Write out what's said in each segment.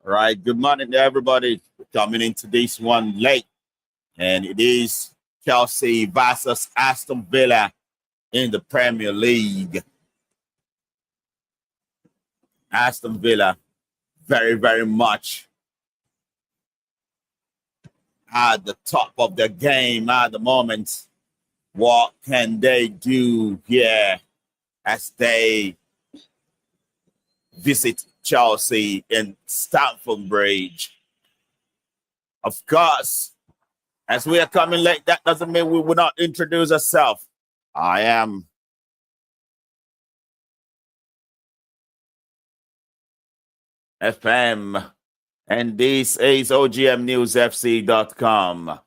All right, good morning to everybody. We're coming into this one late, and it is Chelsea versus Aston Villa in the Premier League. Aston Villa, very, very much at the top of the game at the moment. What can they do here as they visit Chelsea in Stamford Bridge? Of course, as we are coming late, that doesn't mean we will not introduce ourselves. I am FM, and this is OGMNewsFC.com.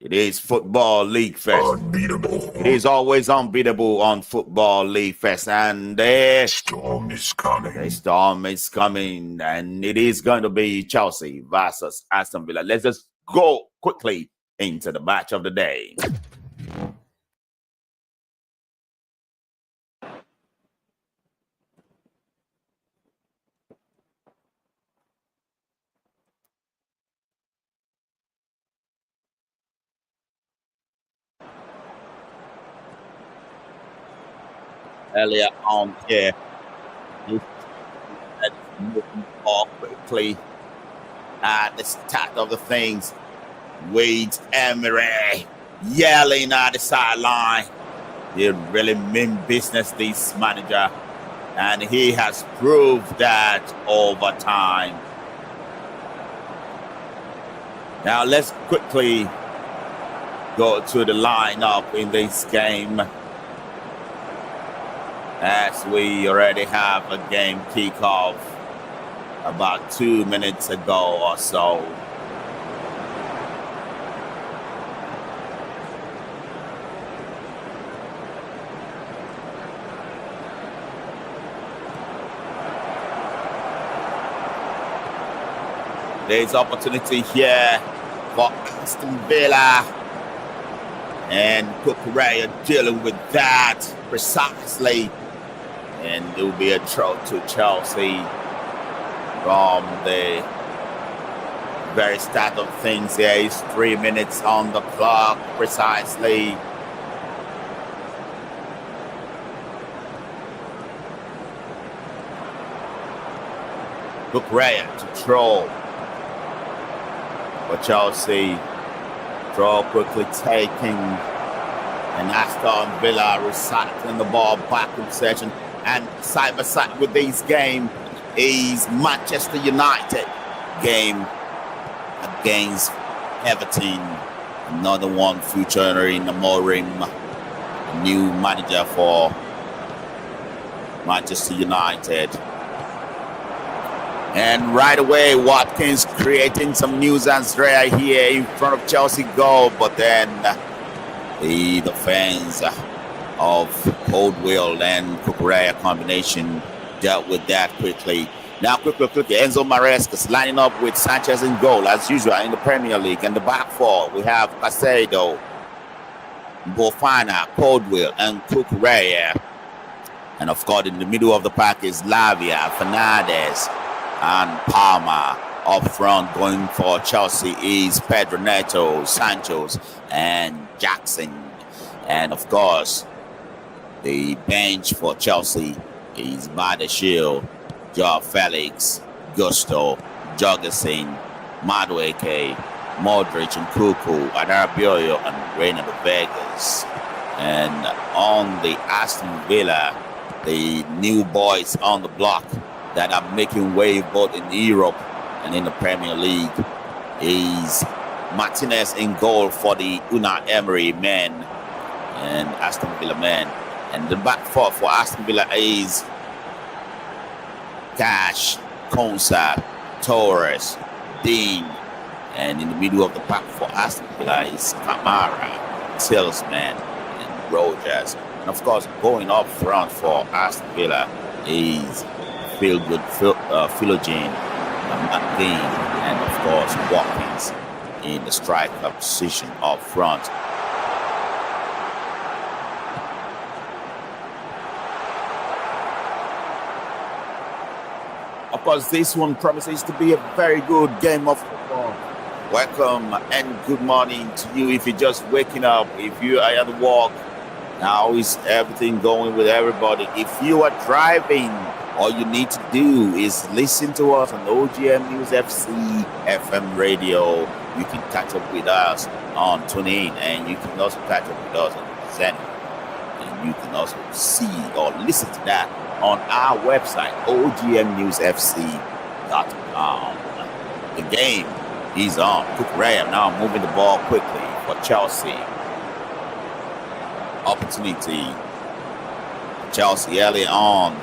It is Football League Fest. Unbeatable. It is always unbeatable on Football League Fest, and the storm is coming. The storm is coming, and it is going to be Chelsea versus Aston Villa. Let's just go quickly into the match of the day. Earlier on here, moving more quickly at the start of the things. Wade Emery yelling at the sideline. He really mean business, this manager, and he has proved that over time. Now let's quickly go to the lineup in this game, as we already have a game kickoff about 2 minutes ago or so. There's opportunity here for Aston Villa, and Cucurella dealing with that precisely. And it will be a throw to Chelsea from the very start of things. There is 3 minutes on the clock precisely. Cucurella to throw for Chelsea. Throw quickly taking, and Aston Villa recycling the ball back in possession. And side by side with this game is Manchester United game against Everton. Another one featuring Amorim, new manager for Manchester United. And right away, Watkins creating some nuisance right here in front of Chelsea goal, but then the defense of Coldwell and Cucurella combination dealt with that quickly. Now, quickly, Enzo Maresca lining up with Sanchez in goal, as usual in the Premier League. And the back four, we have Caicedo, Bofana, Coldwell, and Cucurella. And of course, in the middle of the pack is Lavia, Fernandez, and Palmer. Up front, going for Chelsea is Pedro Neto, Santos, and Jackson. And of course, the bench for Chelsea is Badashil, Joao Felix, Gusto, Jorgensen, Madueke, Modric, and Kuku, Adarabioyo, and Reina Vegas. And on the Aston Villa, the new boys on the block that are making wave both in Europe and in the Premier League is Martinez in goal for the Unai Emery men and Aston Villa men. And the back four for Aston Villa is Cash, Konsa, Torres, Dean. And in the middle of the pack for Aston Villa is Kamara, Tillsman, and Rogers. And of course, going up front for Aston Villa is Philgood, Philogene, McGinn, and of course Watkins in the striker position up front. Of course, this one promises to be a very good game of football. Welcome and good morning to you. If you're just waking up, if you are at work, how is everything going with everybody? If you are driving, all you need to do is listen to us on OGM News FC FM radio. You can catch up with us on TuneIn, and you can also catch up with us on Zen. And you can also see or listen to that on our website, ogmnewsfc.com. The game is on. Kukurea now moving the ball quickly for Chelsea. Opportunity. Chelsea early on.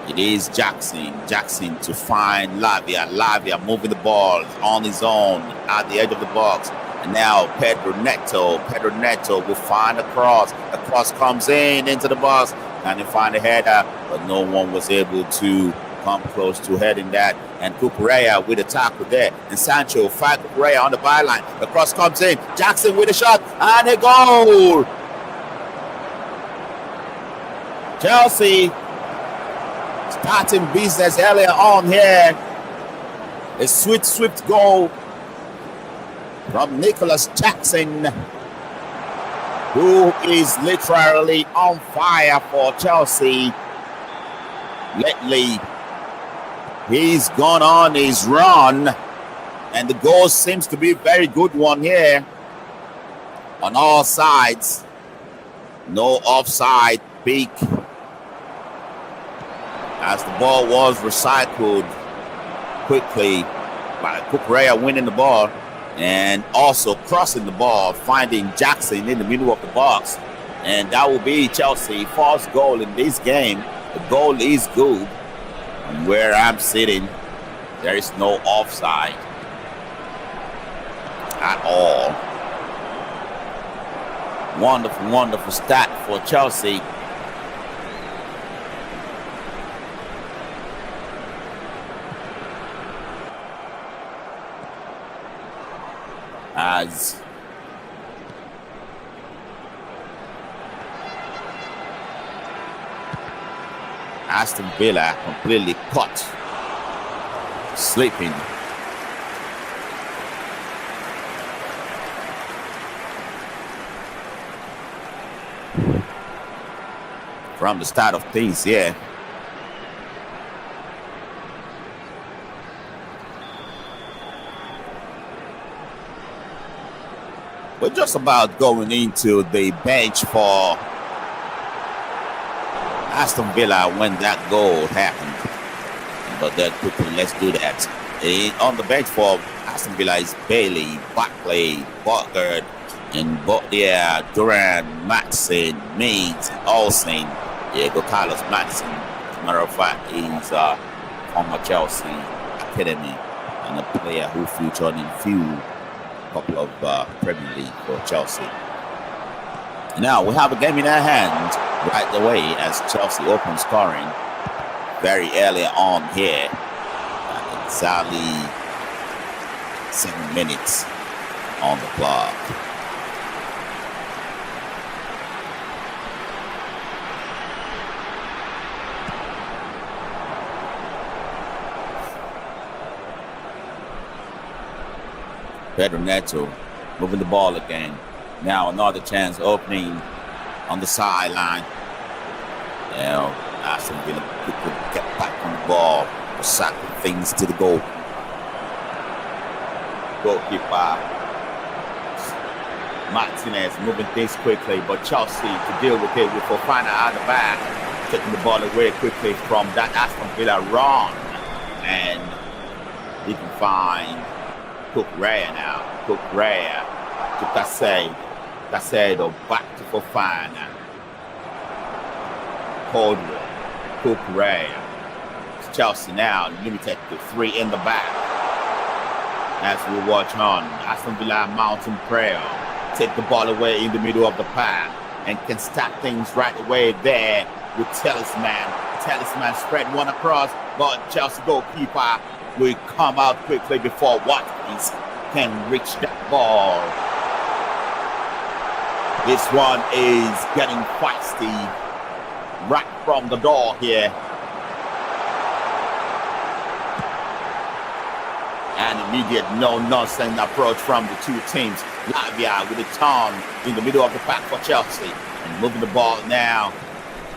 It is Jackson. Jackson to find Lavia. Lavia moving the ball on his own at the edge of the box. And now Pedro Neto. Pedro Neto will find a cross. The cross comes into the box. And they find a header, but no one was able to come close to heading that. And Kukurea with a tackle there. And Sancho fight Kukurea on the byline. The cross comes in. Jackson with a shot and a goal. Chelsea starting business earlier on here. A swift goal from Nicholas Jackson, who is literally on fire for Chelsea. Lately, he's gone on his run, and the goal seems to be a very good one here on all sides. No offside peak, as the ball was recycled quickly by Kukurea winning the ball and also crossing the ball, finding Jackson in the middle of the box. And that will be Chelsea first goal in this game. The goal is good. And where I'm sitting, there is no offside at all. Wonderful stat for Chelsea. As Aston Villa completely caught sleeping. From the start of things, yeah. We're just about going into the bench for Aston Villa when that goal happened. But then quickly, let's do that. On the bench for Aston Villa is Bailey, Barkley, Bogard, and Duran, Matson, Meads, Olsen, Diego Carlos Matson. As a matter of fact, he's from Chelsea Academy and a player who featured in few couple of Premier League for Chelsea. Now we have a game in our hand right away as Chelsea open scoring very early on here. Exactly 7 minutes on the clock. Pedro Neto moving the ball again. Now another chance opening on the sideline. Now Aston Villa quickly get back on the ball, recycle things to the goal. Goalkeeper Martinez moving things quickly, but Chelsea to deal with it with Fofana out the back, taking the ball away quickly from that Aston Villa run, and he can find Kukurea now. Kukurea to Caicedo. Caicedo back to Fofana. Caldwell. Kukurea. Chelsea now limited to 3 in the back. As we watch on, Aston Villa mountain prayer. Take the ball away in the middle of the pack and can start things right away there with Talisman. Talisman spread one across, but Chelsea goalkeeper will come out quickly before Watkins can reach that ball. This one is getting feisty right from the door here. An immediate no-nonsense approach from the two teams. Lavia with a turn in the middle of the pack for Chelsea. And moving the ball now.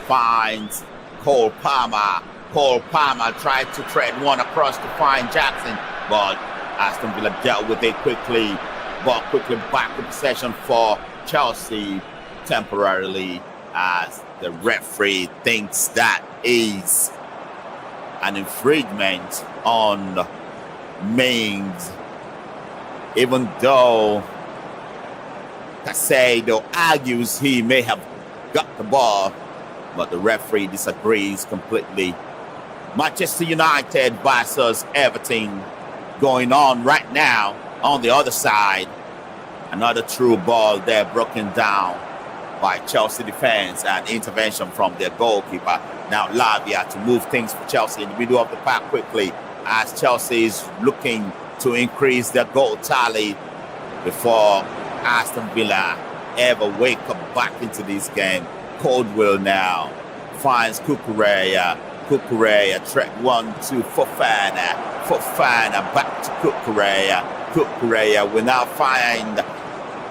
Finds Cole Palmer. Cole Palmer tried to thread one across to find Jackson, but Aston Villa dealt with it quickly. Ball quickly back to possession for Chelsea temporarily, as the referee thinks that is an infringement on Mings, even though Casado argues he may have got the ball, but the referee disagrees completely. Manchester United versus Everton going on right now on the other side. Another true ball there broken down by Chelsea defense and intervention from their goalkeeper. Now Lavia to move things for Chelsea in the middle of the park quickly, as Chelsea is looking to increase their goal tally before Aston Villa ever wake up back into this game. Caldwell now finds Cucurella. Cucurella, track 1-2, Fofana back to Cucurella. Cucurella will now find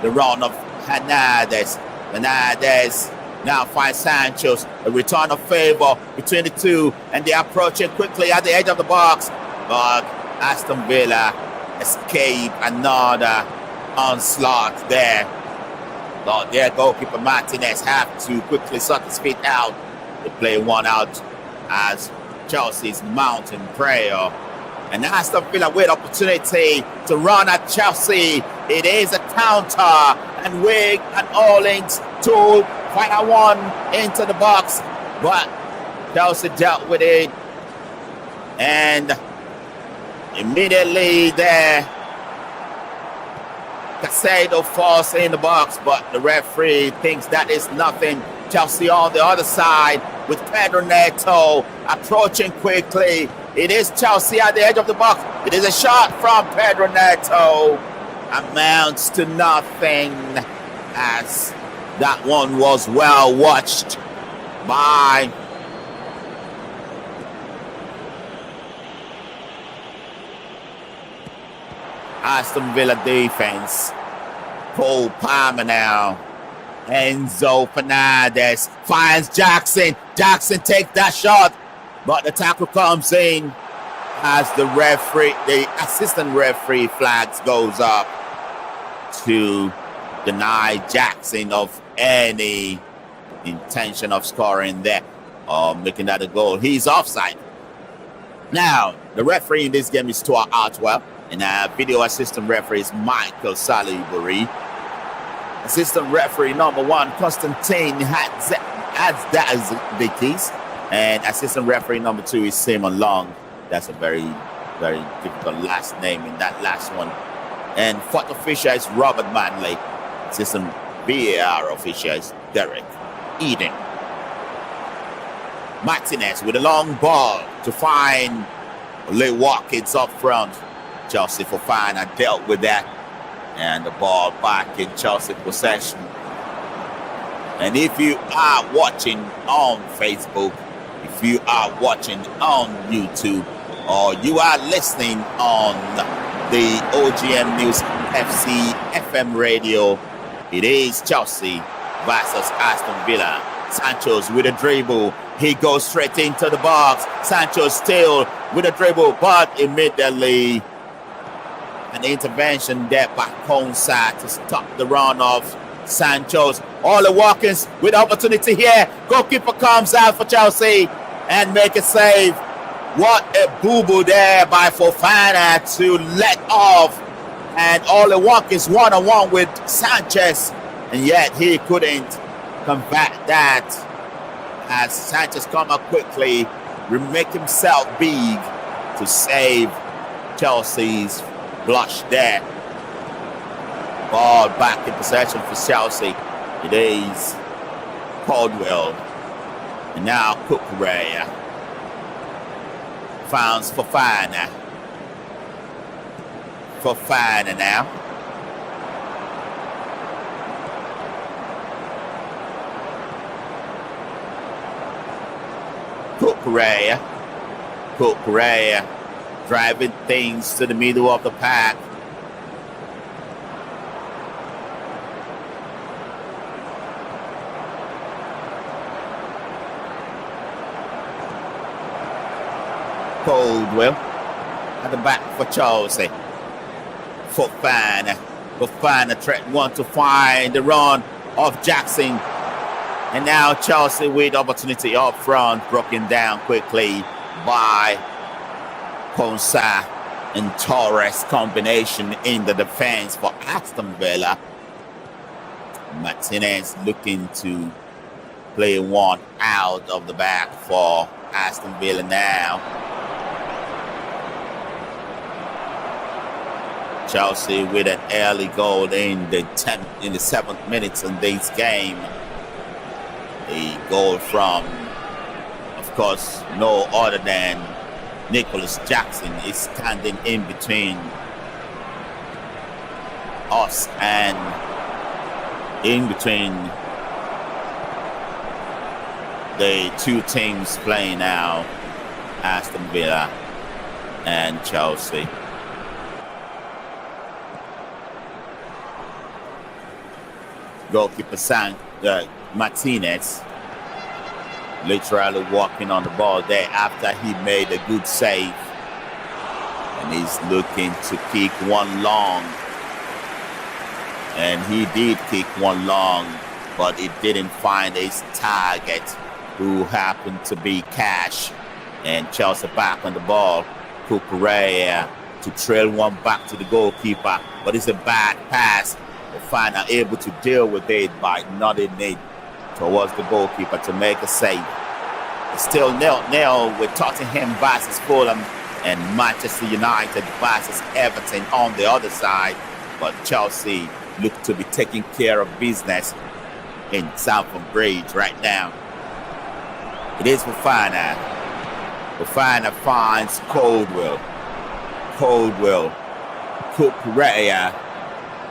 the run of Hernandez. Hernandez now finds Sanchez. A return of favor between the two, and they're approaching quickly at the edge of the box. But Aston Villa escape another onslaught there. But their goalkeeper Martinez have to quickly sort his feet out. They play one out as Chelsea's mountain prayer. And Aston Villa with opportunity to run at Chelsea. It is a counter, and Wig and Orlings to final one into the box. But Chelsea dealt with it. And immediately there, Casado falls in the box, but the referee thinks that is nothing. Chelsea on the other side with Pedro Neto approaching quickly. It is Chelsea at the edge of the box. It is a shot from Pedro Neto. Amounts to nothing, as that one was well watched by Aston Villa defense. Cole Palmer now. Enzo Fernandez finds Jackson. Jackson takes that shot, but the tackle comes in as the assistant referee flags goes up to deny Jackson of any intention of scoring there or making that a goal. He's offside. Now, the referee in this game is Stuart Artwell, and video assistant referee is Michael Salisbury. Assistant referee number 1, Konstantin Hadzikis. And assistant referee number 2 is Simon Long. That's a very, very difficult last name in that last one. And fourth official is Robert Manley. Assistant VAR official is Derek Eden. Martinez with a long ball to find Lee Watkins up front. Chelsea Fofana dealt with that. And the ball back in Chelsea possession. And if you are watching on Facebook, if you are watching on YouTube, or you are listening on the OGM News FC FM radio, it is Chelsea versus Aston Villa. Sanchez with a dribble. He goes straight into the box. Sanchez still with a dribble, but immediately an intervention there by Konsa to stop the run of Sanchez. Ole Watkins with opportunity here. Goalkeeper comes out for Chelsea and make a save. What a boo-boo there by Fofana to let off. And Ole Watkins one-on-one with Sanchez. And yet he couldn't combat that. As Sanchez come up quickly, make himself big to save Chelsea's blush there. Ball back in possession for Chelsea. It is Caldwell. And now Cucurella finds Fofana. Fofana now. Cucurella driving things to the middle of the pack. Coldwell at the back for Chelsea. Fofana threat one to find the run of Jackson. And now Chelsea with opportunity up front, broken down quickly by Konsa and Torres combination in the defense for Aston Villa. Martinez looking to play one out of the back for Aston Villa now. Chelsea with an early goal in the 7th minute in this game. A goal from, of course, no other than Nicholas Jackson is standing in between us and in between the two teams playing now, Aston Villa and Chelsea. Goalkeeper Martinez literally walking on the ball there after he made a good save. And he's looking to kick one long. And he did kick one long, but it didn't find his target, who happened to be Cash. And Chelsea back on the ball. Cucurella to trail one back to the goalkeeper, but it's a bad pass. Fofana able to deal with it by nodding it towards the goalkeeper to make a save. It's still 0-0 with Tottenham versus Fulham and Manchester United versus Everton on the other side. But Chelsea look to be taking care of business in Stamford Bridge right now. It is Fofana. Fofana finds Coldwell.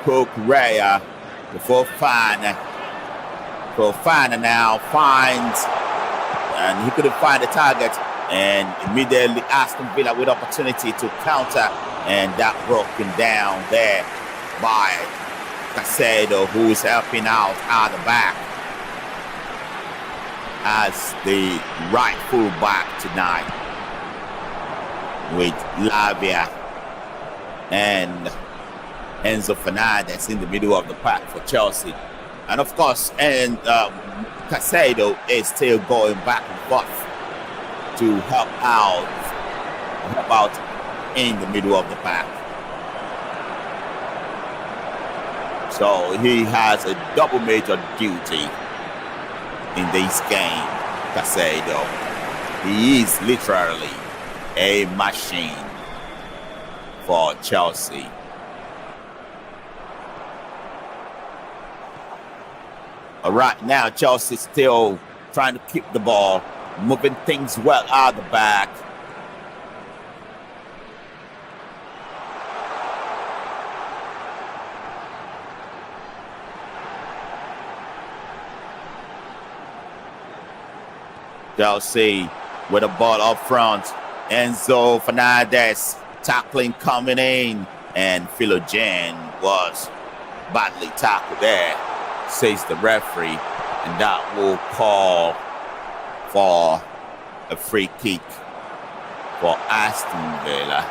Cucurella before Fofana now finds, and he couldn't find the target, and immediately Aston Villa with opportunity to counter, and that broken down there by Caicedo, who is helping out the back as the right full back tonight with Lavia and Enzo Fernandez in the middle of the pack for Chelsea. And of course, Caicedo is still going back and forth to help out in the middle of the pack. So he has a double major duty in this game, Caicedo. He is literally a machine for Chelsea. All right, now Chelsea still trying to keep the ball, moving things well out of the back. Chelsea with the ball up front. Enzo Fernandez tackling coming in, and Philogen was badly tackled there, says the referee, and that will call for a free kick for Aston Villa.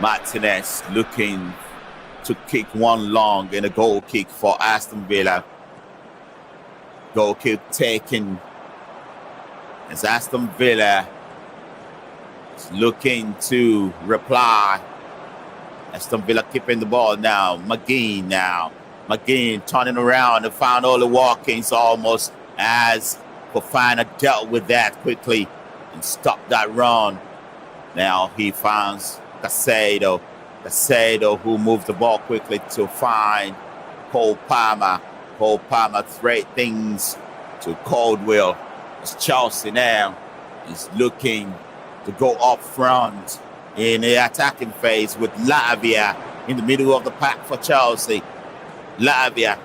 Martinez looking to kick one long and a goal kick for Aston Villa. Goal kick taken as Aston Villa is looking to reply. Aston Villa keeping the ball now. McGinn turning around and found all the walkings almost as Fofana dealt with that quickly and stopped that run. Now he finds Caicedo, who moved the ball quickly to find Cole Palmer. Cole Palmer thread things to Coldwell. It's Chelsea now is looking to go up front in the attacking phase with Lavia in the middle of the pack for Chelsea. Lavia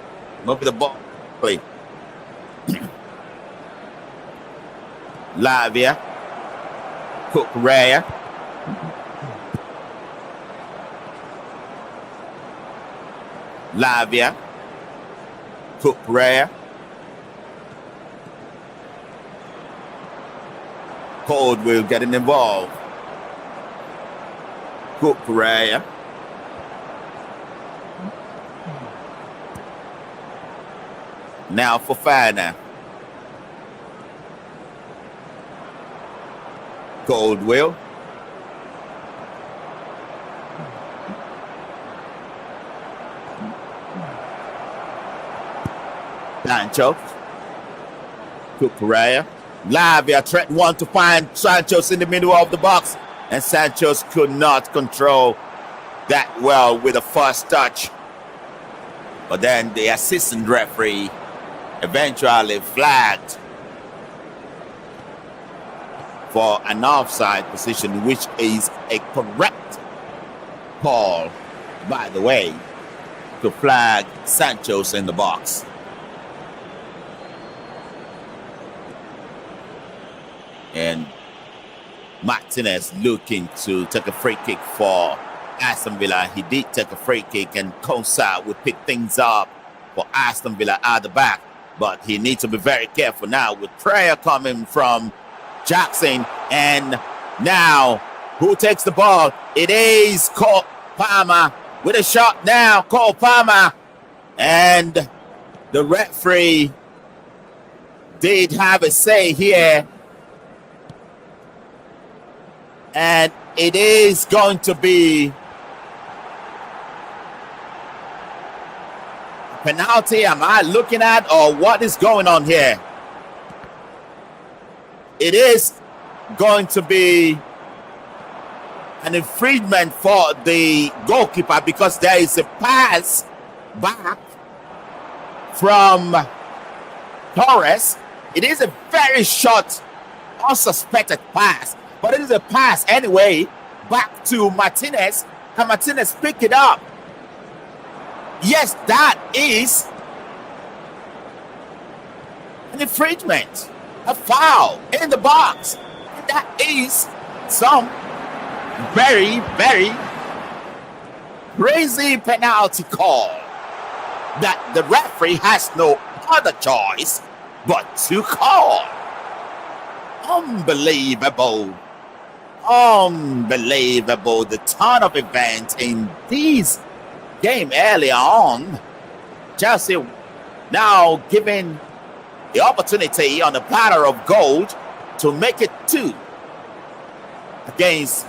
moving the ball quickly. Lavia, Cucurella, Lavia, Cucurella, Caldwell getting involved. Cucurella, now for Fana. Caldwell. Sancho. Cucurella. Lavia threatened one to find Santos in the middle of the box, and Santos could not control that well with the first touch. But then the assistant referee eventually flagged for an offside position, which is a correct call, by the way, to flag Santos in the box. And Martinez looking to take a free kick for Aston Villa. He did take a free kick, and Konsa would pick things up for Aston Villa at the back. But he needs to be very careful now with prayer coming from Jackson. And now, who takes the ball? It is Cole Palmer with a shot now. Cole Palmer. And the referee did have a say here. And it is going to be a penalty. Am I looking at, or what is going on here? It is going to be an infringement for the goalkeeper because there is a pass back from Torres. It is a very short, unsuspected pass. But it is a pass anyway back to Martinez, and Martinez picked it up. Yes, that is an infringement, a foul in the box. That is some very, very crazy penalty call that the referee has no other choice but to call. Unbelievable. Unbelievable, the turn of events in this game earlier on. Chelsea now given the opportunity on a platter of gold to make it 2 against.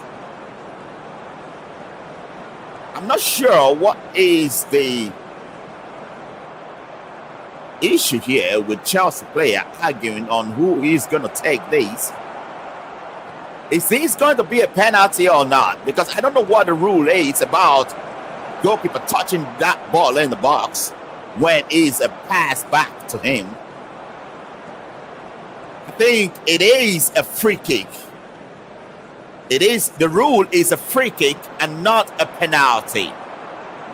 I'm not sure what is the issue here with Chelsea player arguing on who is going to take these. Is this going to be a penalty or not? Because I don't know what the rule is about goalkeeper touching that ball in the box when it's a pass back to him. I think it is a free kick. It is, the rule is a free kick and not a penalty.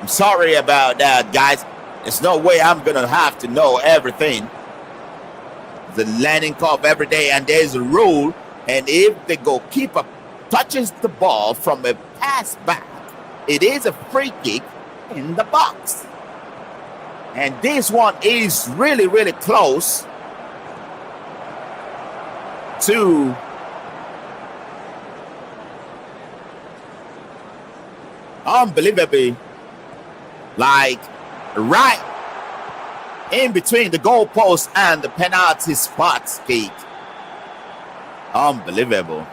I'm sorry about that, guys. There's no way I'm going to have to know everything. The learning curve every day, and there's a rule. And if the goalkeeper touches the ball from a pass back, it is a free kick in the box. And this one is really, really close to unbelievably, like right in between the goalpost and the penalty spot kick. Unbelievable.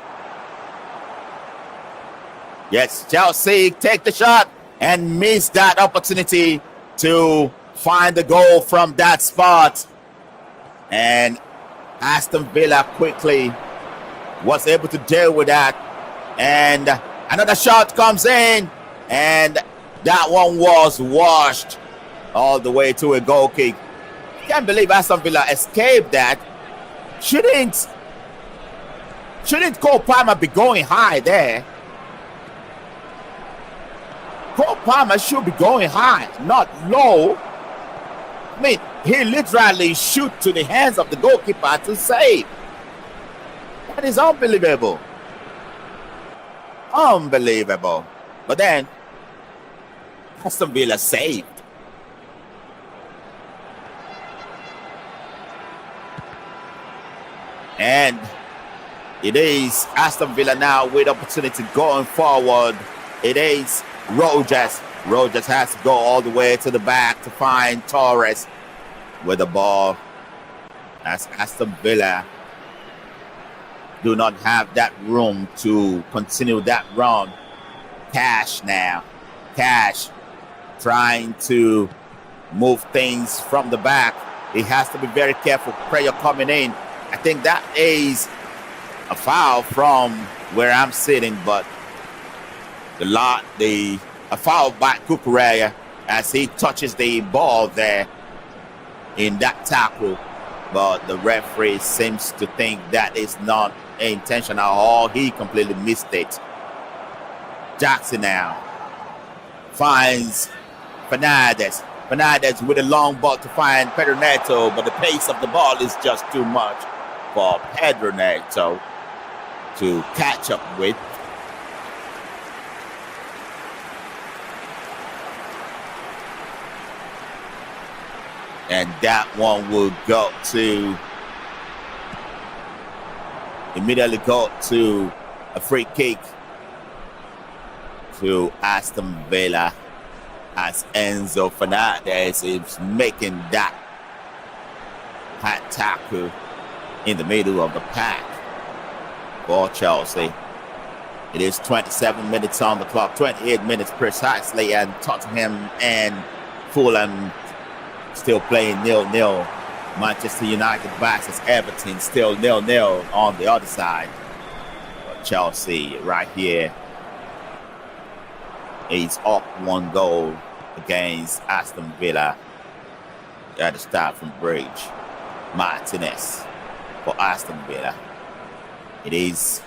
Yes, Chelsea take the shot and miss that opportunity to find the goal from that spot. And Aston Villa quickly was able to deal with that. And another shot comes in, and that one was washed all the way to a goal kick. Can't believe Aston Villa escaped that. Shouldn't Shouldn't Cole Palmer be going high there? Cole Palmer should be going high, not low. I mean, he literally shoot to the hands of the goalkeeper to save. That is unbelievable. Unbelievable. But then, Aston Villa saved. And it is Aston Villa now with opportunity going forward. It is Rogers. Rogers has to go all the way to the back to find Torres with the ball. As Aston Villa do not have that room to continue that run. Cash now. Cash trying to move things from the back. He has to be very careful. Prayer coming in. I think that is a foul from where I'm sitting, but a foul by Cucurella as he touches the ball there in that tackle. But the referee seems to think that is not intentional or he completely missed it. Jackson now finds Fernandez. Fernandez with a long ball to find Pedro Neto, but the pace of the ball is just too much for Pedro Neto to catch up with. And that one will immediately go to a free kick to Aston Villa as Enzo Fernandez is making that high tackle in the middle of the pack for Chelsea. It is 27 minutes on the clock, 28 minutes precisely, and Tottenham and Fulham still playing 0-0. Manchester United versus Everton still 0-0 on the other side. But Chelsea right here is up 1 goal against Aston Villa at the start from Bridge. Martinez for Aston Villa. It is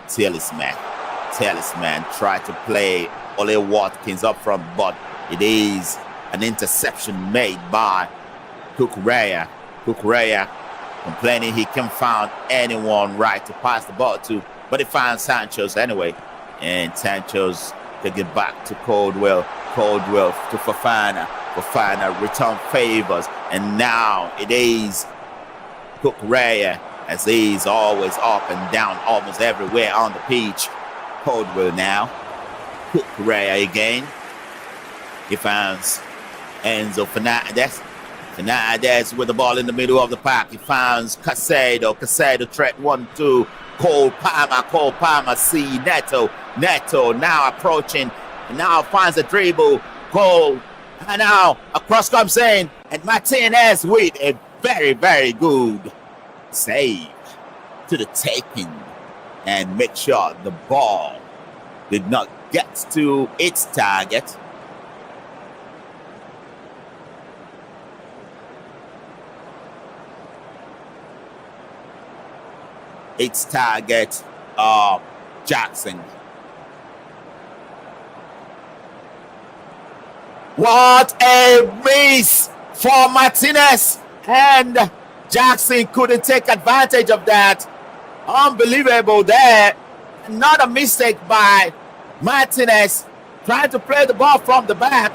Talisman. Talisman tried to play Ole Watkins up front, but it is an interception made by Cucurella. Cucurella complaining he can't find anyone right to pass the ball to, but he finds Sanchez anyway. And Sanchez take it back to Caldwell. Caldwell to Fofana. Fofana return favors. And now it is Cucurella as he's always up and down almost everywhere on the pitch. Caldwell now. Cucurella again. He finds Enzo Fernandez. Fernandez with the ball in the middle of the park. He finds Casado. Casado threat 1-2. Cole Palmer. Cole Palmer see Neto. Neto now approaching. And now finds a dribble. Goal. And now across comes in. And Martinez with a very, very good save to the taking. And make sure the ball did not get to its target. Its target, Jackson. What a miss for Martinez, and Jackson couldn't take advantage of that. Unbelievable there. Not a mistake by Martinez trying to play the ball from the back,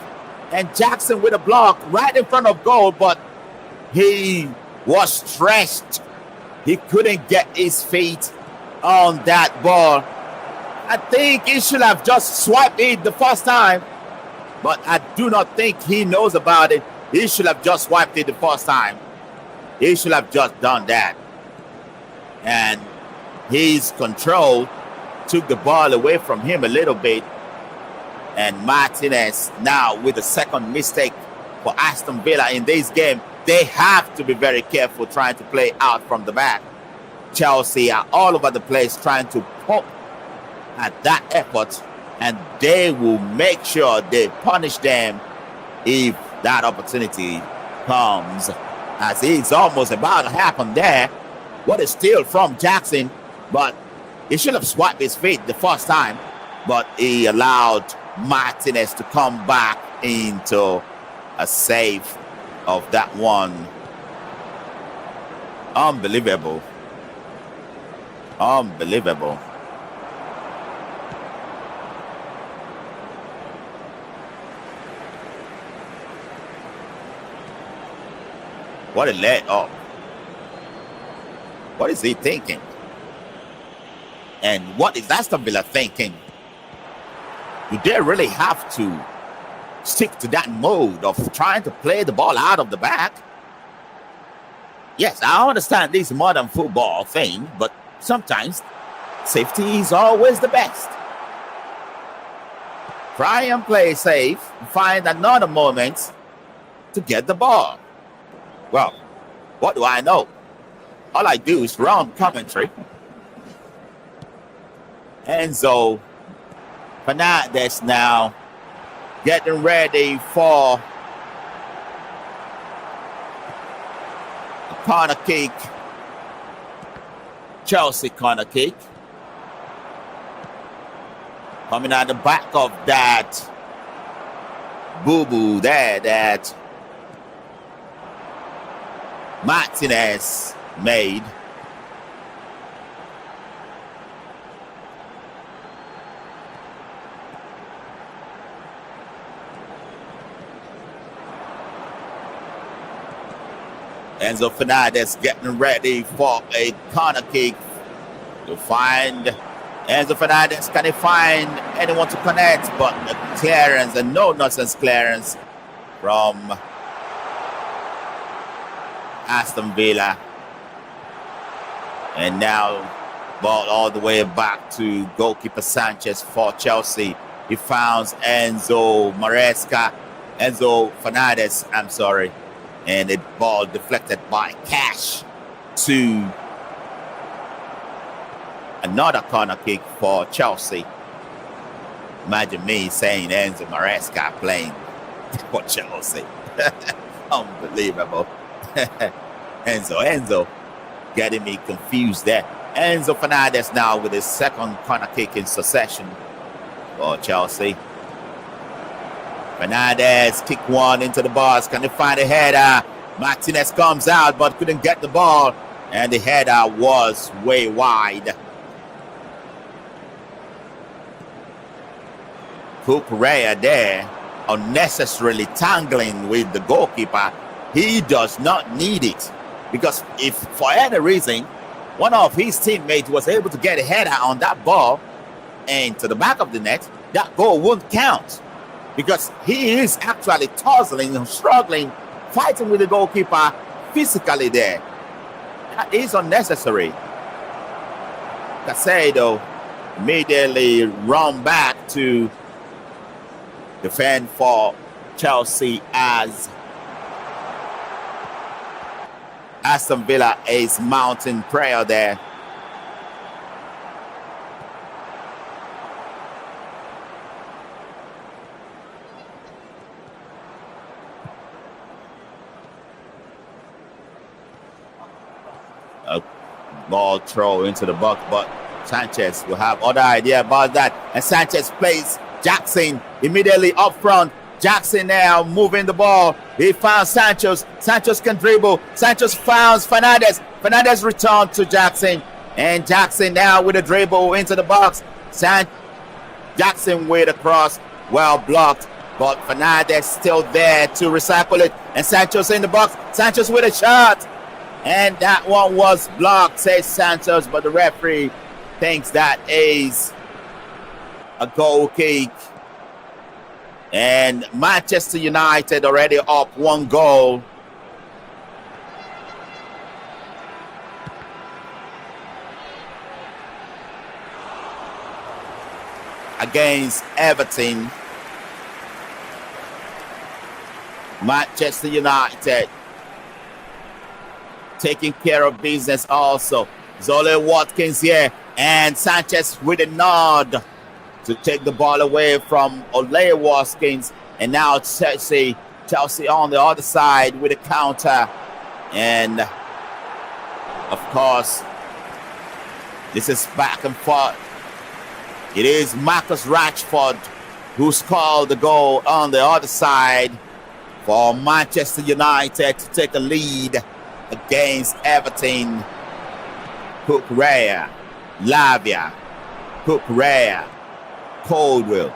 and Jackson with a block right in front of goal, but he was stretched. He couldn't get his feet on that ball. I think he should have just swiped it the first time, but I do not think he knows about it. He should have just swiped it the first time. He should have just done that. And his control took the ball away from him a little bit. And Martinez now with a second mistake for Aston Villa in this game. They have to be very careful trying to play out from the back. Chelsea are all over the place trying to poke at that effort, and they will make sure they punish them if that opportunity comes, as it's almost about to happen there. What a steal from Jackson, but He should have swiped his feet the first time, but he allowed Martinez to come back into a save of that one. Unbelievable. Unbelievable. What a let up. What is he thinking? And what is Aston Villa thinking? Do they really have to stick to that mode of trying to play the ball out of the back? Yes, I understand this modern football thing, but sometimes safety is always the best. Try and play safe, find another moment to get the ball. Well, what do I know? All I do is run commentary. Enzo Fernandez now getting ready for a corner kick. Chelsea corner kick. Coming out the back of that boo-boo there that Martinez made. Enzo Fernandez getting ready for a corner kick to find Enzo Fernandez. Can he find anyone to connect? But the clearance, a no-nonsense clearance from Aston Villa. And now ball all the way back to goalkeeper Sanchez for Chelsea. He found Enzo Fernandez, I'm sorry. And the ball deflected by Cash to another corner kick for Chelsea. Imagine me saying Enzo Maresca playing for Chelsea. Unbelievable. Enzo getting me confused there. Enzo Fernandez now with his second corner kick in succession for Chelsea. Fernandez kick one into the box. Can they find a header? Martinez comes out but couldn't get the ball. And the header was way wide. Cucurella there unnecessarily tangling with the goalkeeper. He does not need it. Because if for any reason one of his teammates was able to get a header on that ball and to the back of the net, that goal won't count. Because he is actually tussling, struggling, fighting with the goalkeeper physically there. That is unnecessary. Casado immediately run back to defend for Chelsea as Aston Villa is mounting prayer there. A ball throw into the box, but Sanchez will have other idea about that. And Sanchez plays Jackson immediately up front. Jackson now moving the ball. He found Sanchez. Sanchez can dribble. Sanchez finds Fernandez. Fernandez returned to Jackson. And Jackson now with a dribble into the box. Jackson with a cross. Well blocked. But Fernandez still there to recycle it. And Sanchez in the box. Sanchez with a shot. And that one was blocked, says Sanchez. But the referee thinks that is a goal kick. And Manchester United already up 1 goal. Against Everton. Manchester United taking care of business also. Zole Watkins here. And Sanchez with a nod to take the ball away from Ole Watkins. And now Chelsea on the other side with a counter. And of course, This is back and forth. It is Marcus Rashford who scored the goal on the other side for Manchester United to take a lead against Everton. Cucurella, Lavia, Cucurella, Caldwell.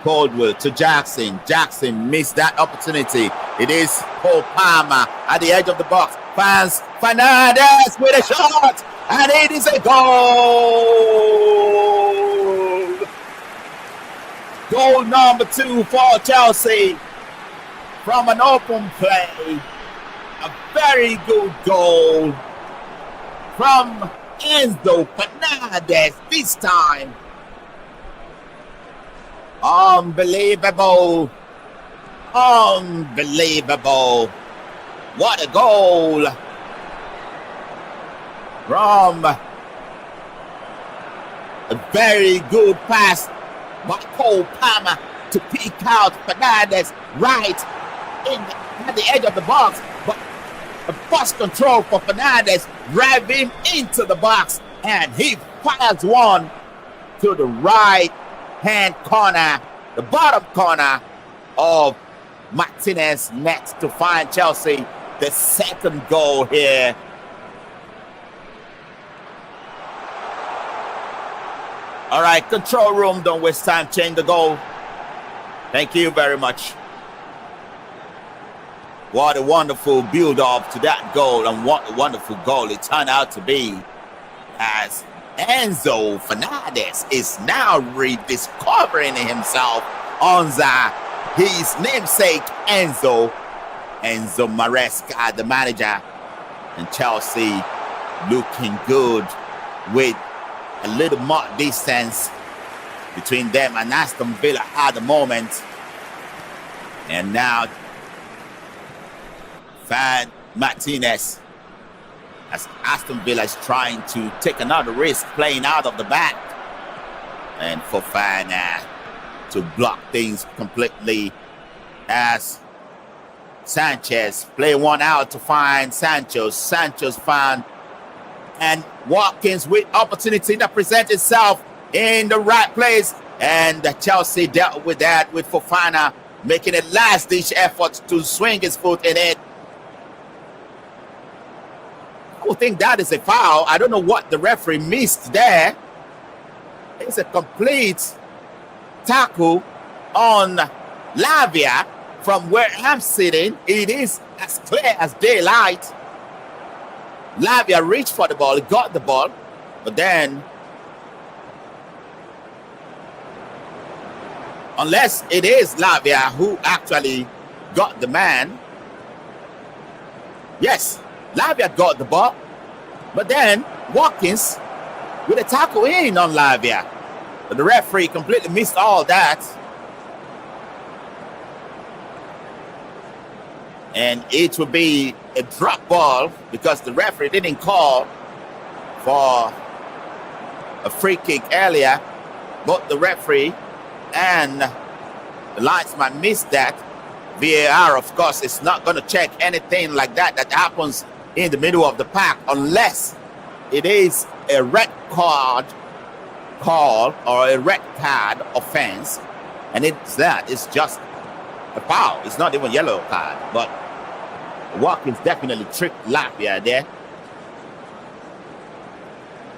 Caldwell to Jackson. Jackson missed that opportunity. It is Paul Palmer at the edge of the box. Finds Fernandes with a shot. And it is a goal. Goal number 2 for Chelsea from an open play. A very good goal from Enzo Fernandez this time. Unbelievable. Unbelievable. What a goal from a very good pass by Cole Palmer to pick out Fernandez right at the edge of the box, but a pass control for Fernandez, drive him into the box, and he fires one to the right hand corner, the bottom corner of Martinez's net to find Chelsea the second goal here. All right, control room, don't waste time, change the goal. Thank you very much. What a wonderful build-up to that goal, and what a wonderful goal it turned out to be, as Enzo Fernandez is now rediscovering himself under his namesake Enzo Maresca, the manager, and Chelsea looking good with a little more distance between them and Aston Villa at the moment. And now Fan Martinez, as Aston Villa is trying to take another risk playing out of the back, and Fofana to block things completely as Sanchez play one out to find Sancho's found, and Watkins with opportunity that presents itself in the right place, and Chelsea dealt with that with Fofana making a last-ditch effort to swing his foot in it. I would think that is a foul. I don't know what the referee missed there. It's a complete tackle on Lavia from where I'm sitting. It is as clear as daylight. Lavia reached for the ball, he got the ball, but then, unless it is Lavia who actually got the man. Yes, Lavia got the ball, but then Watkins with a tackle in on Lavia. But the referee completely missed all that. And it will be a drop ball because the referee didn't call for a free kick earlier. Both the referee and the linesman missed that. VAR, of course, is not going to check anything like that happens in the middle of the pack unless it is a red card call or a red card offense. And it's just a foul. It's not even a yellow card, but Watkins definitely tricked Lavia there.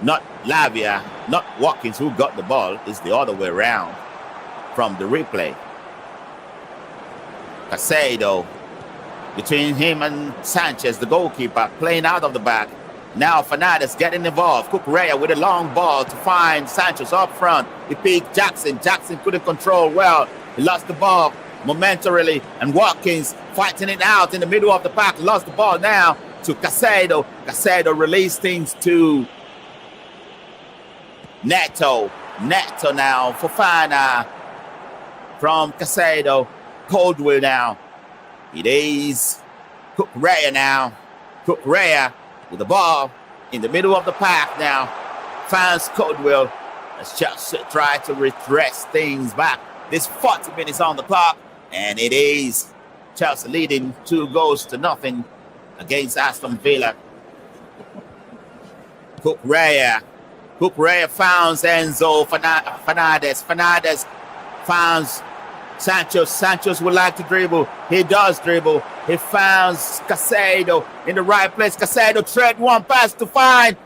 Not Lavia, not Watkins who got the ball. It's the other way around from the replay. Casado, between him and Sanchez, the goalkeeper, playing out of the back. Now Fernandez getting involved. Cucurella with a long ball to find Sanchez up front. He picked Jackson. Jackson couldn't control well. He lost the ball momentarily, and Watkins fighting it out in the middle of the pack. Lost the ball now to Casado. Casado released things to Neto. Neto now, Fofana from Casado. Caldwell now. It is Cucurella now. Cucurella with the ball in the middle of the pack now. Finds Caldwell. Let's just try to redress things back. This 40 minutes on the clock, and it is Chelsea leading 2-0 against Aston Villa. Cucurella. Cucurella finds Enzo Fernandez. Fernandez finds Santos. Santos would like to dribble. He does dribble. He finds Casado in the right place. Casado tread one pass to find.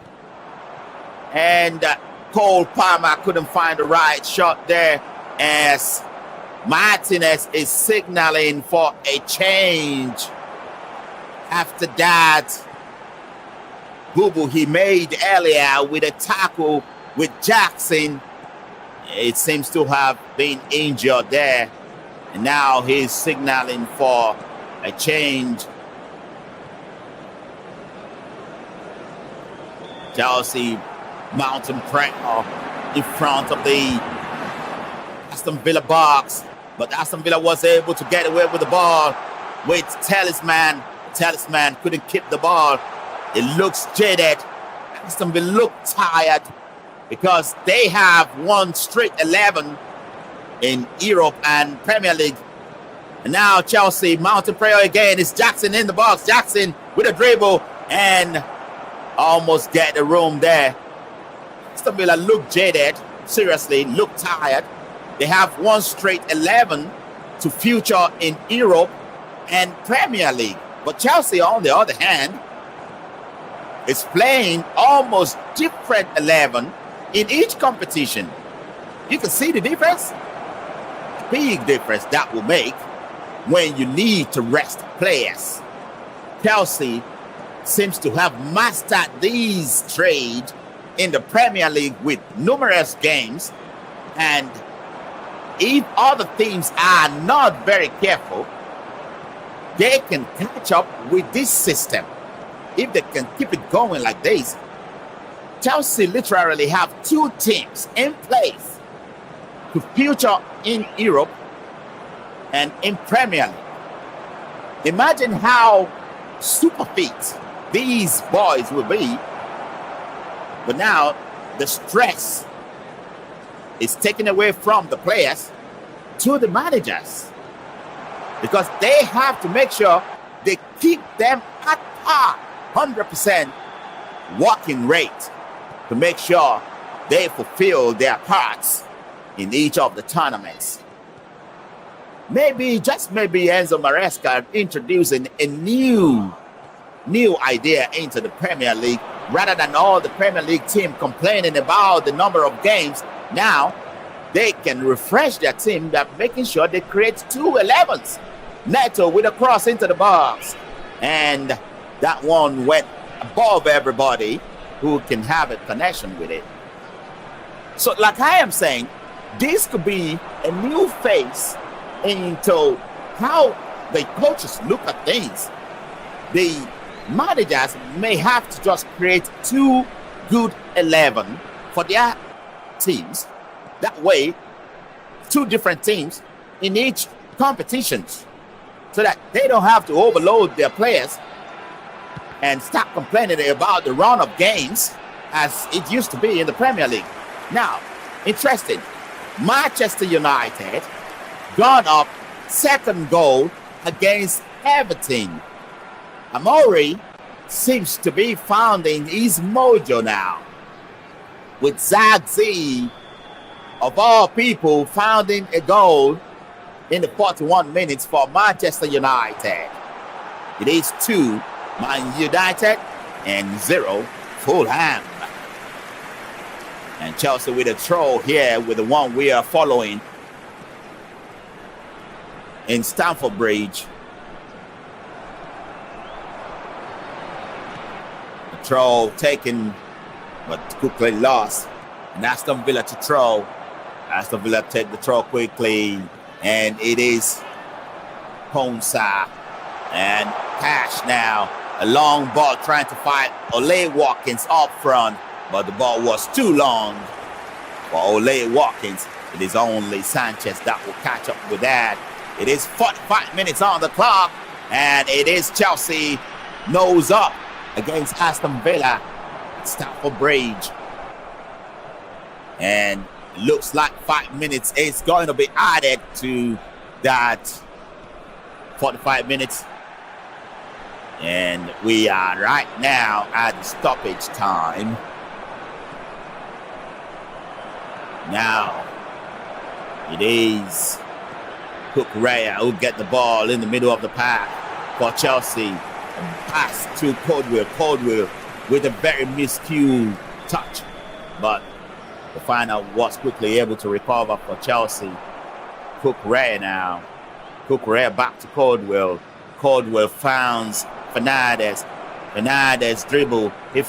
And Cole Palmer couldn't find the right shot there as Martinez is signaling for a change. After that, Bubu he made earlier with a tackle with Jackson. It seems to have been injured there. And now he's signaling for a change. Chelsea mountain pressure in front of the Aston Villa box. But Aston Villa was able to get away with the ball with Talisman. Talisman couldn't keep the ball. It looks jaded. Aston Villa look tired because they have won straight 11 in Europe and Premier League. And now Chelsea mountain prayer again. It's Jackson in the box. Jackson with a dribble and almost get the room there. Aston Villa look jaded. Seriously, look tired. They have won straight 11 to future in Europe and Premier League. But Chelsea, on the other hand, is playing almost different 11 in each competition. You can see the difference. Big difference that will make when you need to rest players. Chelsea seems to have mastered these trade in the Premier League with numerous games, and if other teams are not very careful, they can catch up with this system. If they can keep it going like this, Chelsea literally have two teams in place to future in Europe and in Premier League. Imagine how super fit these boys will be. But now the stress is taken away from the players to the managers, because they have to make sure they keep them at par, 100% working rate, to make sure they fulfill their parts in each of the tournaments. Maybe, just maybe, Enzo Maresca introducing a new idea into the Premier League, rather than all the Premier League team complaining about the number of games. Now they can refresh their team by making sure they create 2 11s. Neto with a cross into the box, and that one went above everybody who can have a connection with it. So like I am saying, this could be a new phase into how the coaches look at things. The managers may have to just create 2 good 11 for their teams. That way, 2 different teams in each competitions, so that they don't have to overload their players and start complaining about the run of games as it used to be in the Premier League. Now, interesting, Manchester United gone up 2nd goal against Everton. Amori seems to be finding his mojo now, with Zagzi, of all people, finding a goal in the 41 minutes for Manchester United. It is 2 Man United and 0 Fulham. And Chelsea with a throw here with the one we are following in Stamford Bridge. The throw taken, but quickly lost. And Aston Villa to throw. Aston Villa take the throw quickly, and it is Ponsa and Cash now. A long ball trying to fight Ole Watkins up front, but the ball was too long for Ole Watkins. It is only Sanchez that will catch up with that. It is 45 minutes on the clock, and it is Chelsea nose up against Aston Villa at Stamford Bridge. And looks like 5 minutes is going to be added to that 45 minutes. And we are right now at stoppage time. Now it is Kukurea who get the ball in the middle of the pack for Chelsea. Pass to Caldwell. Caldwell with a very miscued touch, but the final was quickly able to recover for Chelsea. Kukurea now. Kukurea back to Caldwell. Caldwell finds Fernandez. Fernandez dribble. He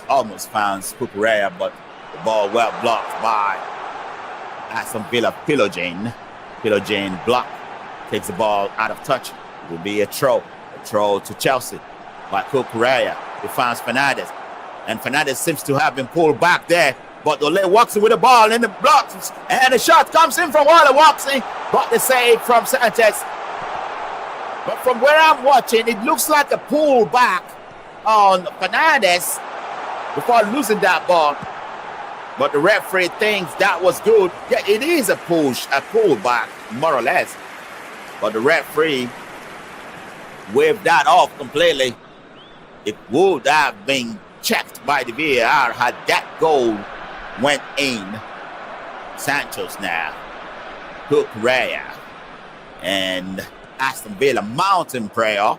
almost finds Kukurea, but the ball well blocked by Aston Villa. Philogene block. Takes the ball out of touch. It will be a throw. A throw to Chelsea by Kukurea. He finds Fernandez. And Fernandez seems to have been pulled back there. But Ole walks in with the ball in the blocks. And the shot comes in from Wale walks in. But the save from Sanchez. But from where I'm watching, it looks like a pull back on Fernandez before losing that ball. But the referee thinks that was good. Yeah, it is a pull back, more or less. But the referee waved that off completely. It would have been checked by the VAR had that goal went in. Santos now. Kukurea and Aston Villa mountain prayer,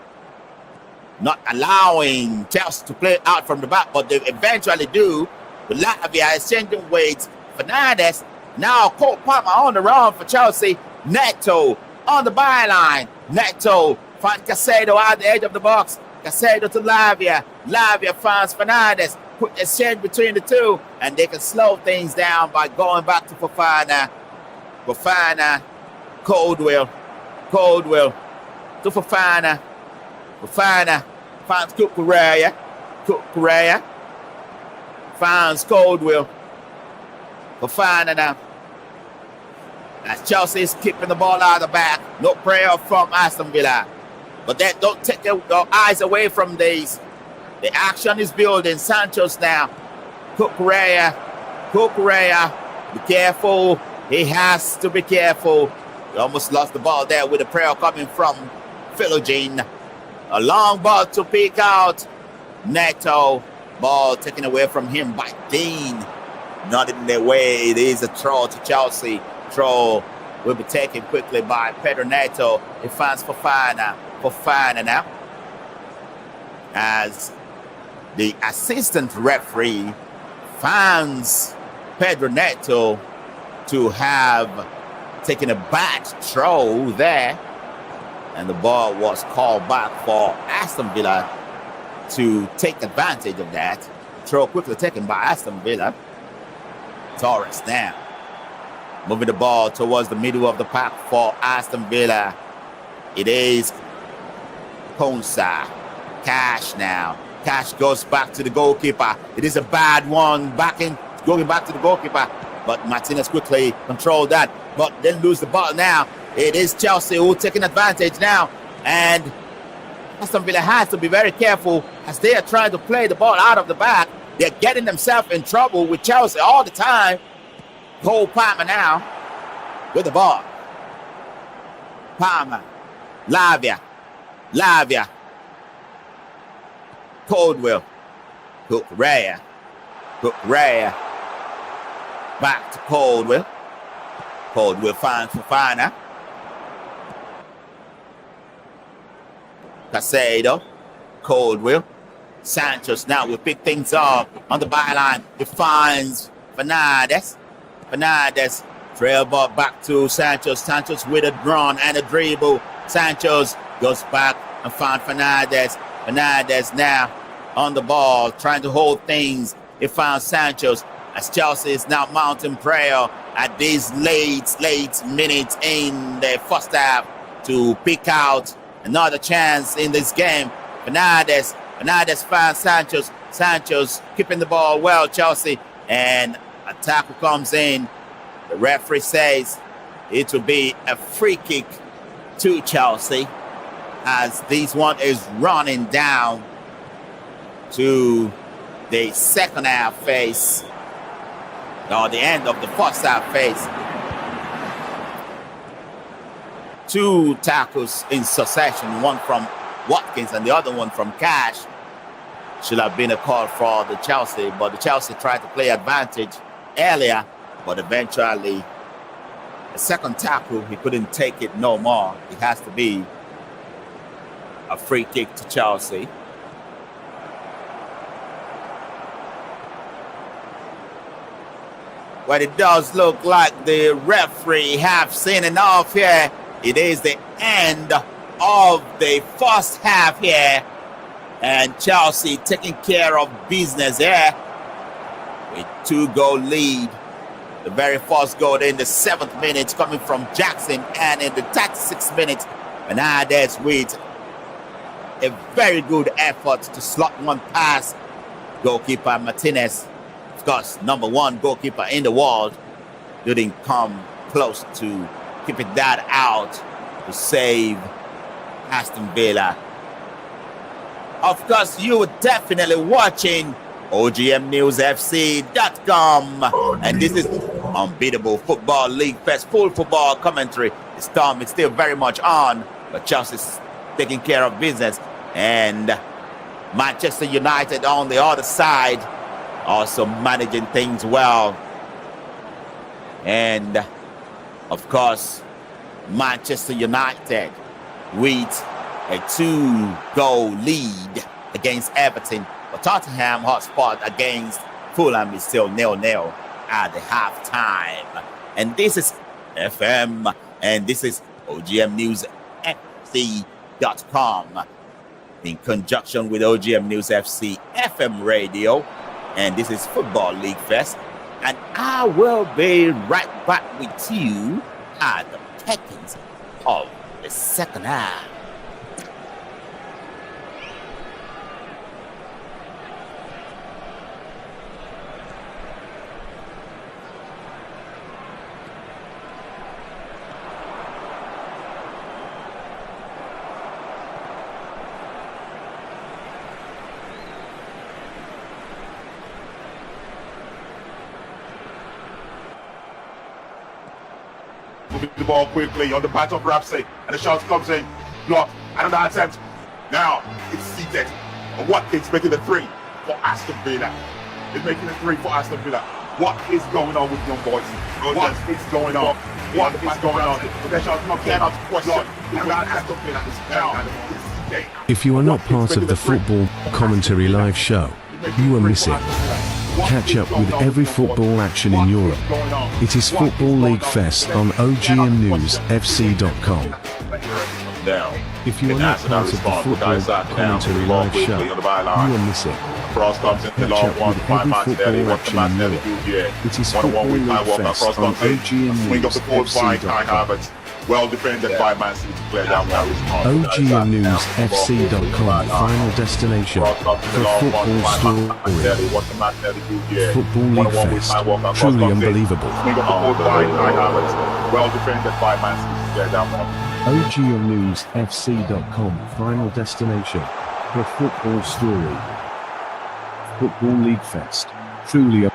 not allowing Chelsea to play out from the back, but they eventually do. But Latvia is changing weights. Fernandez now Cole Palmer on the run for Chelsea. Neto on the byline. Neto finds Casado at the edge of the box. Casado to Lavia. Lavia finds Fernandez. Put the exchange between the two, and they can slow things down by going back to Fofana. Fofana, Caldwell to Fofana. Fofana finds Kukurea. Kukurea finds Caldwell. Fofana now. As Chelsea is keeping the ball out of the back. No prayer from Aston Villa. But that don't take your eyes away from these. The action is building. Santos now. Kukurea. Be careful. He has to be careful. He almost lost the ball there with a prayer coming from Philogene. A long ball to pick out. Neto. Ball taken away from him by Dean. Not in their way. It is a throw to Chelsea. Throw will be taken quickly by Pedro Neto. He finds Fofana. Fofana now. As the assistant referee finds Pedro Neto to have taken a bad throw there. And the ball was called back for Aston Villa to take advantage of that. Throw quickly taken by Aston Villa. Torres now. Moving the ball towards the middle of the pack for Aston Villa. It is Ponsa. Cash now. Cash goes back to the goalkeeper. It is a bad one. Going back to the goalkeeper. But Martinez quickly controlled that. But then lose the ball now. It is Chelsea who taking advantage now. And Aston Villa has to be very careful as they are trying to play the ball out of the back. They're getting themselves in trouble with Chelsea all the time. Cole Palmer now with the ball. Palmer. Lavia. Caldwell. Kukurea. Back to Caldwell. Caldwell finds Fofana. Casado. Caldwell. Santos now will pick things up on the byline. He finds Fernandez. Trail ball back to Santos. Santos with a run and a dribble. Santos goes back and finds Fernandez. Fernandez now on the ball, trying to hold things. He found Santos as Chelsea is now mounting prayer at these late minutes in the first half to pick out another chance in this game. Fernandez finds Santos. Santos keeping the ball well, Chelsea, and a tackle comes in. The referee says it will be a free kick to Chelsea as this one is running down to the second half phase, or the end of the first half phase. Two tackles in succession, one from Watkins and the other one from Cash. Should have been a call for the Chelsea, but the Chelsea tried to play advantage earlier, but eventually, the second tackle, he couldn't take it no more. It has to be a free kick to Chelsea. But it does look like the referee have seen enough here. It is the end of the first half here. And Chelsea taking care of business here with 2-goal lead. The very first goal in the 7th minute coming from Jackson, and in the 36th minute, Fernandez with a very good effort to slot one past goalkeeper Martinez. Of course, number one goalkeeper in the world didn't come close to keeping that out to save Aston Villa. Of course, you were definitely watching OGMNewsFC.com, and this is Unbeatable Football League Fest full football commentary. The storm is still very much on, but Chelsea's taking care of business, and Manchester United on the other side also managing things well. And of course, Manchester United with a 2-goal lead against Everton. But Tottenham Hotspur against Fulham is still 0-0 at the halftime. And this is FM, and this is OGMNewsFC.com in conjunction with OGM News FC FM radio. And this is Football League Fest. And I will be right back with you at the takings of the second half. Moving the ball quickly on the part of Rapsey, and the shot comes in, blocked, another attempt. Now it's seated. And Watkins making the 3 for Aston Villa. He's making the 3 for Aston Villa. What is going on with young boys? What is going on? What is going on? The shot cannot question. Aston Villa is now. If you are not part of the Football Commentary Live show, you are missing. Catch up with every football action in Europe. It is Football League Fest on OGMNewsFC.com. If you are not part of the Football Commentary Live show, you are missing. Cross comes in the Catch long up one, with five every match football there, action in Europe. It is Football League Fest on Swing of the post by Kai OGMNewsFC.com. Havertz. Well defended by Man City to clear down one. OGMNewsFC.com, final destination for football story. Football League Fest, truly unbelievable. Swing of the post by Kai Havertz. Well defended by Man City to clear down one. OGMNewsFC.com, final destination for football story. Football League Fest, truly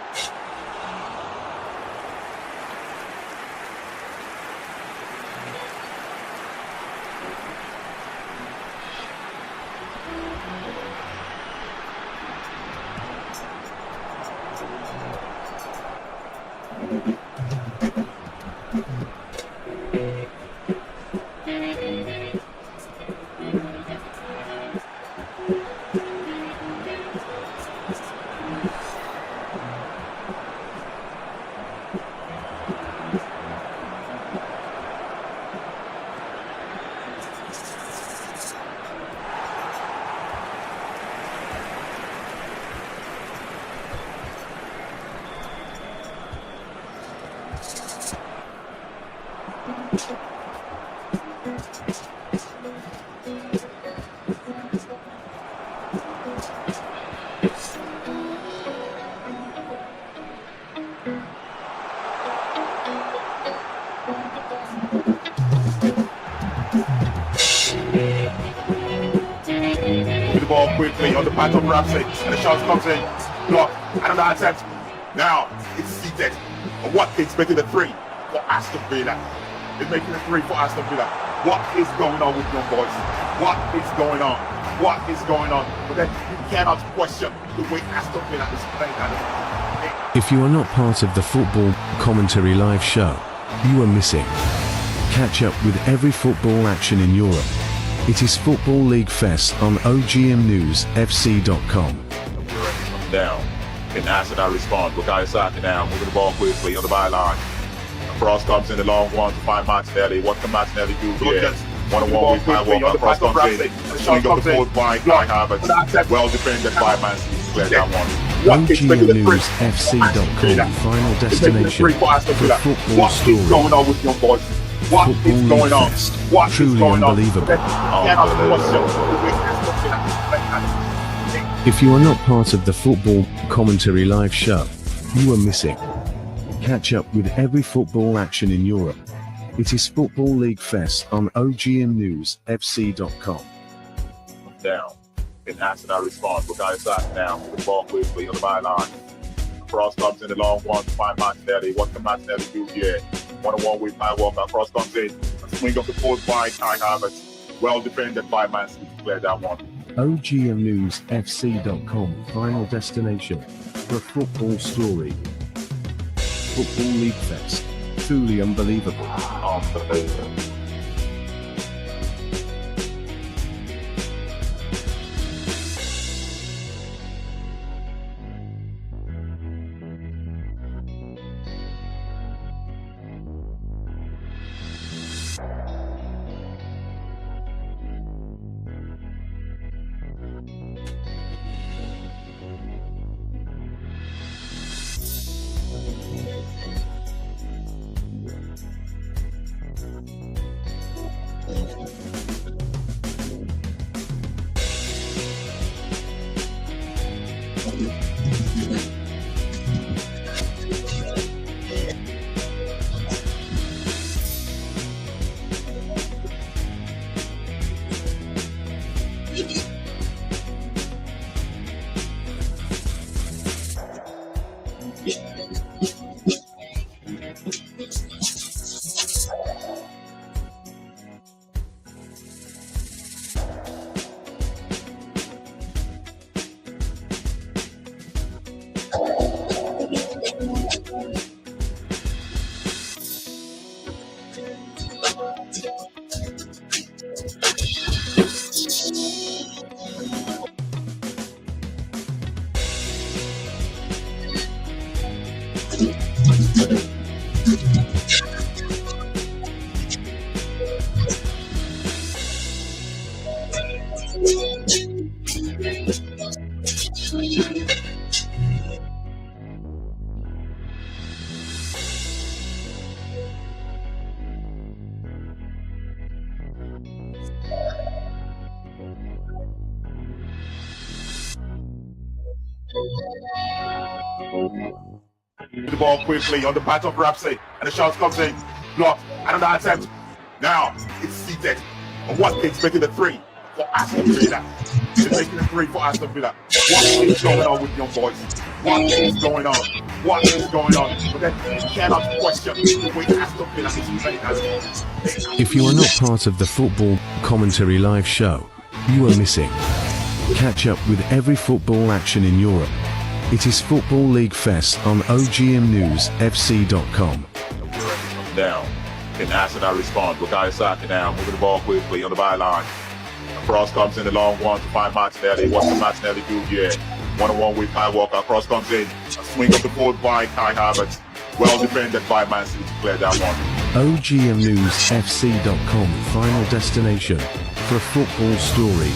The ball quickly on the part of Ramsey, and the shot comes in, blocked, another attempt. Now it's seated. And Watkins making the 3 for Aston Villa. He's making the 3 for Aston Villa. What is going on with young boys? What is going on? What is going on? But then you cannot question the way Aston Villa is playing. If you are not part of the Football commentary live show, you are missing. Catch up with every football action in Europe. It is Football League Fest on OGMNewsFC.com. Down. And Aston I respond. Bukayo Saka now, moving the ball quickly on the byline. Cross comes in the long one to find Martinelli. What can Martinelli do here? One-on-one with Kyle Walker. Cross comes in. Swing up the forward by Kai Havertz. Well defended by Man City. Clear that one. OGMNewsFC.com, final destination for football What is story. going on with your boys? What is Football going on? League Fest. What is Truly going on? unbelievable. Unbelievable. If you are not part of the Football Commentary Live show, you are missing. Catch up with every football action in Europe. It is Football League Fest on OGMNewsFC.com. Down. And Aston I respond. Bukayo Saka now, moving the ball quickly on the byline. Cross comes in the long one to find Martinelli. What can Martinelli do here? One-on-one with Kyle Walker. Cross comes in. Swing up the forward by Kai Havertz. Well defended by Man City. Clear that one. OGMNewsFC.com, final destination for football story. Football League Fest. Truly unbelievable. Unbelievable. The ball quickly on the path of Ramsey, and the shot comes in. Blocked. Another attempt. Now it's seated. And what is making the three for Aston Villa? It's making the three for Aston Villa. What is going on with young boys? What is going on? What is going on? But then you cannot question the way Aston Villa is playing as If you are not part of the Football Commentary Live show, you are missing. Catch up with every football action in Europe. It is Football League Fest on OGMNewsFC.com. Down. And Aston I respond. Bukayo Saka now, moving the ball quickly on the byline. Cross comes in the long one to find Martinelli. What can Martinelli do here? One-on-one with Kyle Walker. Cross comes in. A swing up the forward by Kai Havertz. Well defended by Man City to clear that one. OGMNewsFC.com, final destination for football story.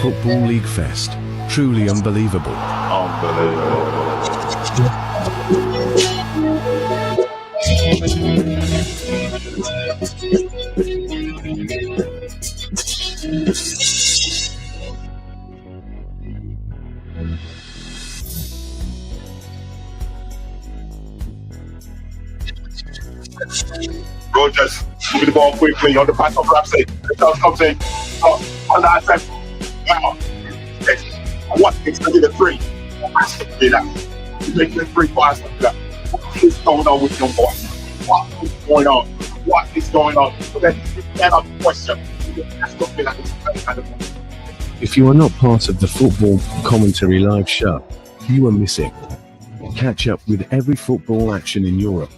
Football League Fest. Truly unbelievable. Unbelievable. Rogers moving the ball quickly on the pass of Ramsey. The shot comes in. On that attempt. Now, what is making the three for Aston Villa? He's making the three for Aston Villa. What is going on with young boys? What is going on? What is going on? But then you cannot question Aston Villa is playing at the moment. If you are not part of the Football Commentary Live show, you are missing. Catch up with every football action in Europe.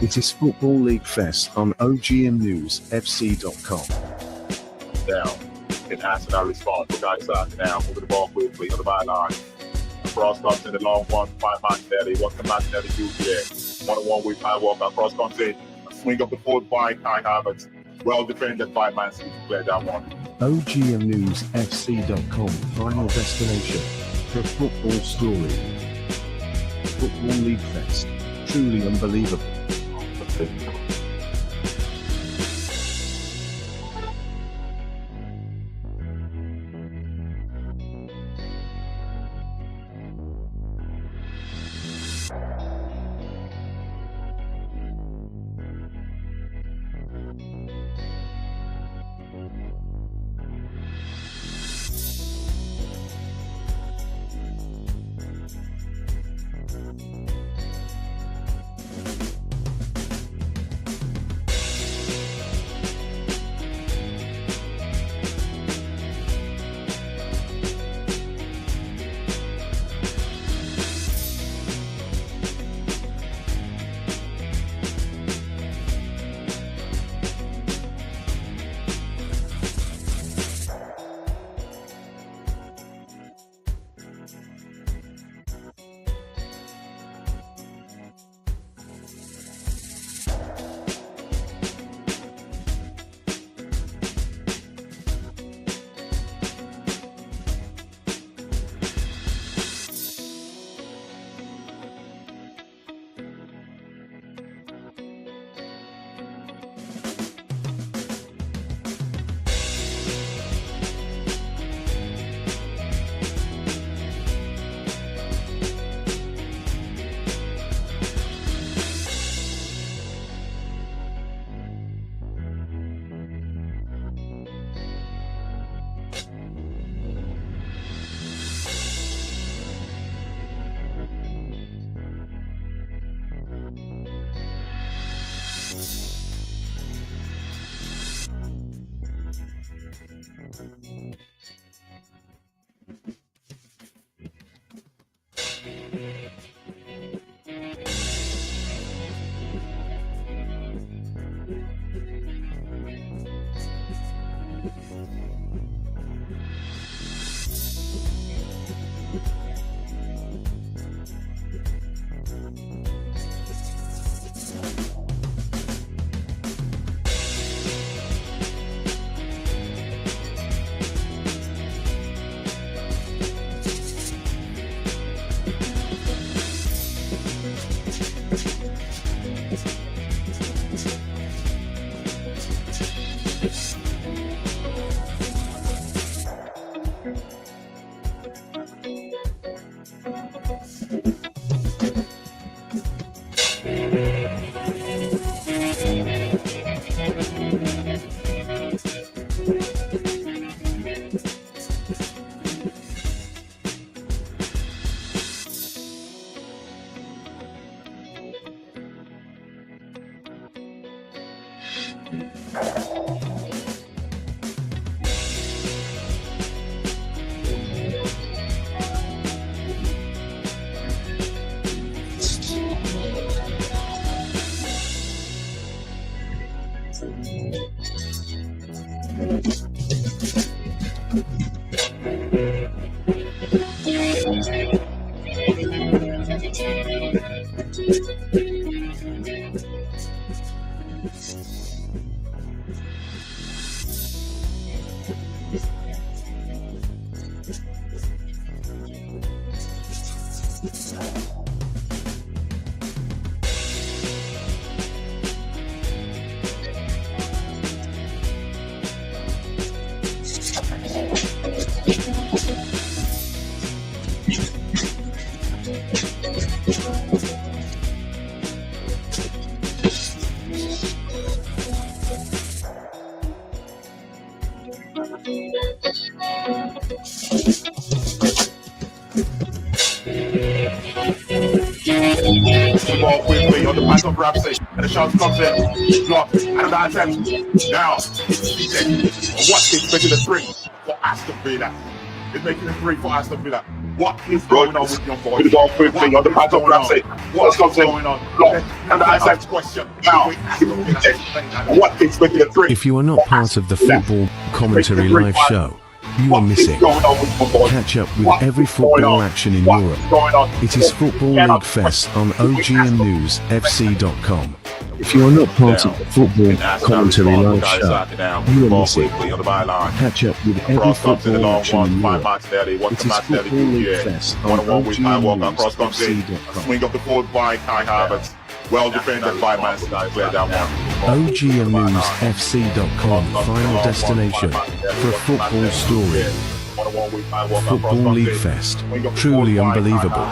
It is Football League Fest on OGMNewsFC.com. Down. And Aston our response. The guys out now, moving the ball quickly on the byline. Cross comes in the long one, find Martinelli. What can Martinelli do here? 1-on-1 with Kyle Walker. Cross comes in. A swing of the foot by Kai Havertz. Well defended by Man City to clear that one. OGMNewsFC.com, final destination for football story. Football League Fest. Truly unbelievable. The ball quickly on the pass of Ramsey, and the shot comes in, blocked, another attempt. Now, it's seated. Watkins making the three for Aston Villa. is making it 3 for Aston Villa. What is going on with young boys? Put the ball quickly on the pass of Ramsey. What's going on? And that's the question. Now, what is making it 3? If you are not part of the Football Commentary Live Show, you are missing. Catch up with every football action in Europe. It is Football League Fest on OGMNewsFC.com. If you are not part of the Football Commentary Live Show, you are missing. Catch up with every football action in Europe. It is Football League Fest on OGMNewsFC.com. Swing of the forward by Kai Havertz. Well defended by Man City. Clear down one. OGMNewsFC.com, final destination for a football story. Football League Fest, truly unbelievable.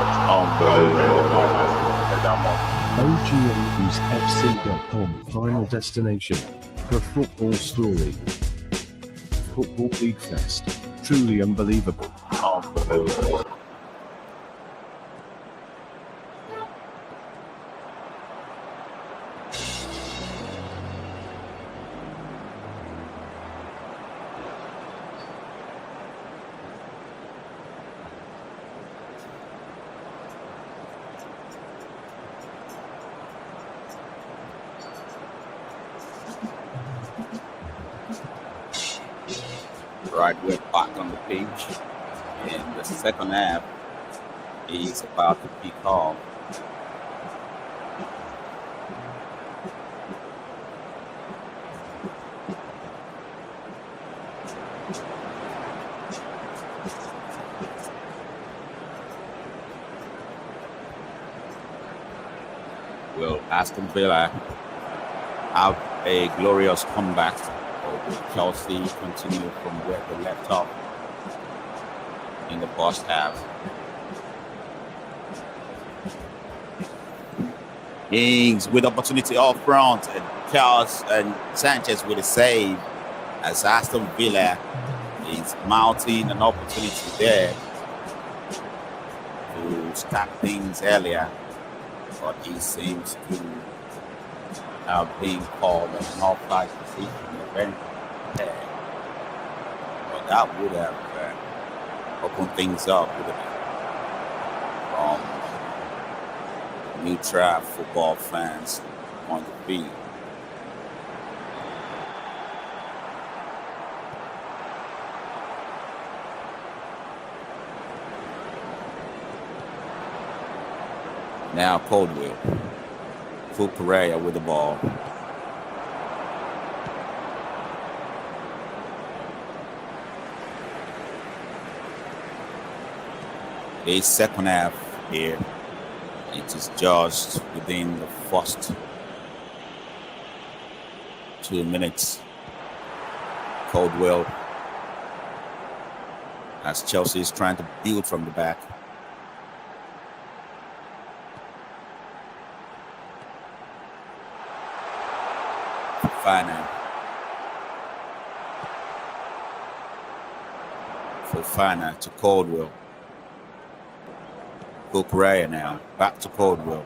OGMNewsFC.com, final destination for a football story. Football League Fest, truly unbelievable. Right, we're back on the pitch, and the second half is about to kick off. Will Aston Villa have a glorious comeback? Will Chelsea continue from where they left off in the first half? Ings with opportunity off front, and Charles and Sanchez with a save as Aston Villa is mounting an opportunity there to start things earlier, but he seems to have been called as an offside position. But that would have opened things up, wouldn't it? From neutral football fans on the field. Now Coldwell, Pereira with the ball. The second half here, it is just within the first 2 minutes. Coldwell, as Chelsea is trying to build from the back. Fofana to Coldwell. Pereira now, back to Coldwell.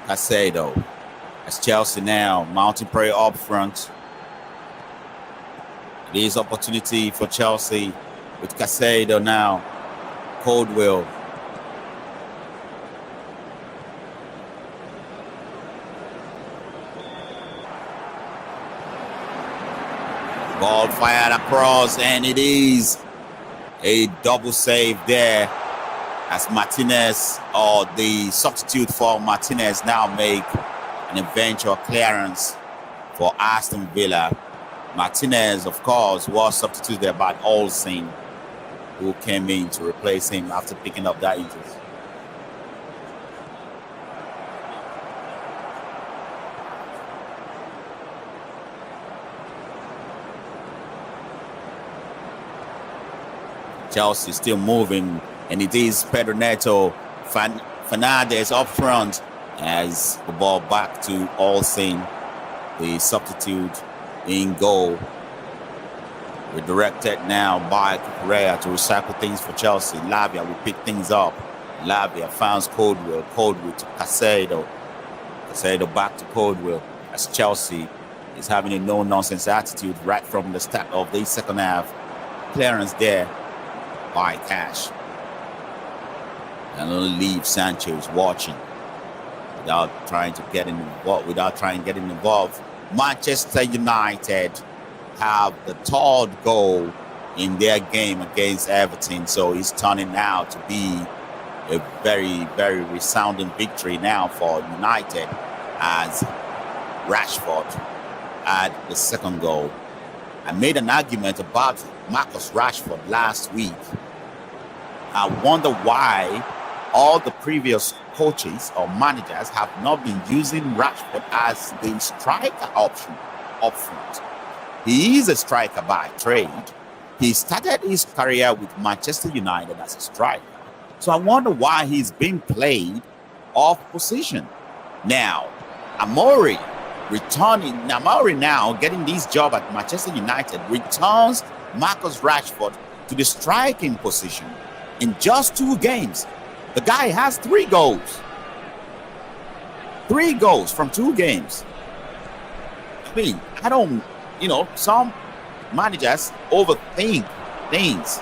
Caicedo, as Chelsea now mounting pressure up front. It is opportunity for Chelsea with Caicedo now. Coldwell. Ball fired across, and it is a double save there, as Martinez, or the substitute for Martinez, now make an eventual clearance for Aston Villa. Martinez, of course, was substituted by Olsen, who came in to replace him after picking up that injury. Chelsea still moving, and it is Pedro Neto Fernandez up front as the ball back to Olsen, the substitute in goal. Redirected now by Correa to recycle things for Chelsea. Lavia will pick things up. Lavia finds Caldwell. Caldwell to Casado. Casado back to Caldwell as Chelsea is having a no-nonsense attitude right from the start of the second half. Clearance there by Cash. And only leave Sanchez watching without trying to get involved. Manchester United have the third goal in their game against Everton, so it's turning out to be a very, very resounding victory now for United as Rashford had the second goal. I made an argument about Marcus Rashford last week. I wonder why all the previous coaches or managers have not been using Rashford as the striker option up front. He is a striker by trade. He started his career with Manchester United as a striker. So I wonder why he's being played off position. Now, Amori now getting this job at Manchester United returns Marcus Rashford to the striking position in just 2 games. The guy has 3 goals. 3 goals from 2 games. I mean, some managers overthink things.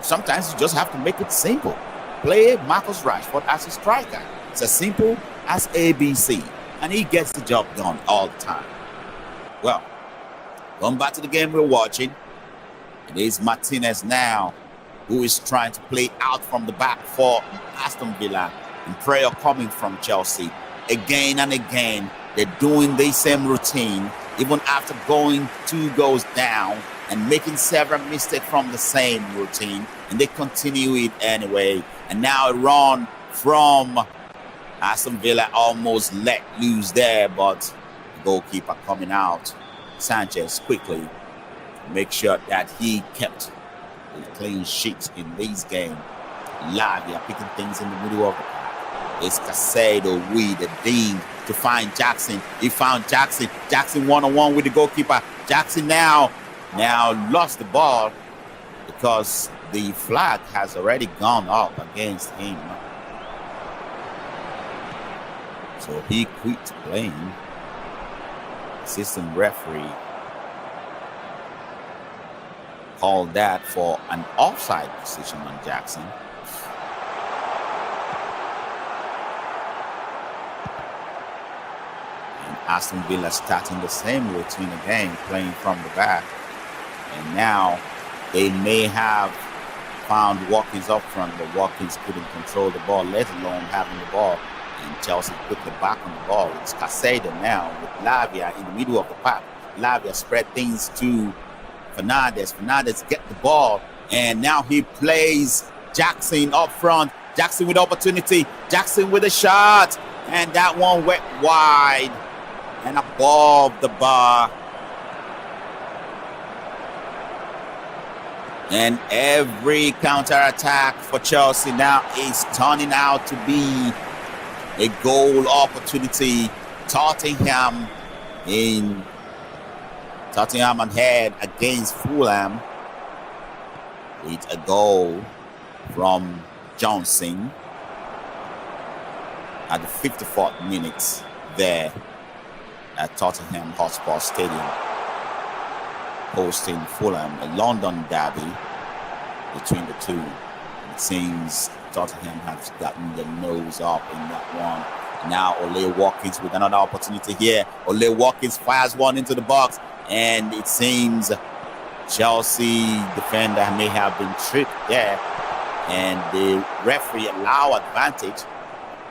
Sometimes you just have to make it simple. Play Marcus Rashford as a striker. It's as simple as ABC. And he gets the job done all the time. Well, going back to the game we're watching, it is Martinez now who is trying to play out from the back for Aston Villa. And prayer coming from Chelsea. Again and again, they're doing the same routine, even after going 2 goals down and making several mistakes from the same routine. And they continue it anyway. And now a run from Aston Villa almost let loose there, but the goalkeeper coming out. Sanchez quickly make sure that he kept a clean sheet in this game. Lavia picking things in the middle of the park. It's Casado with the ding to find Jackson. He found Jackson. Jackson one-on-one with the goalkeeper. Jackson now lost the ball because the flag has already gone up against him. So he quit playing. Assistant referee called that for an offside position on Jackson. And Aston Villa starting the same routine again, playing from the back. And now they may have found Watkins up front, but Watkins couldn't control the ball, let alone having the ball. And Chelsea put the back on the ball. It's Casado now with Lavia in the middle of the park. Lavia spread things to Fernandez. Fernandez get the ball, and now he plays Jackson up front. Jackson with opportunity. Jackson with a shot, and that one went wide and above the bar. And every counter-attack for Chelsea now is turning out to be a goal opportunity. Tottenham ahead against Fulham with a goal from Johnson at the 54th minute there at Tottenham Hotspur Stadium, hosting Fulham, a London derby between the two. It seems Tottenham has gotten the nose up in that one. Now Ole Watkins with another opportunity here. Ole Watkins fires one into the box, and it seems Chelsea defender may have been tripped there, and the referee allowed advantage,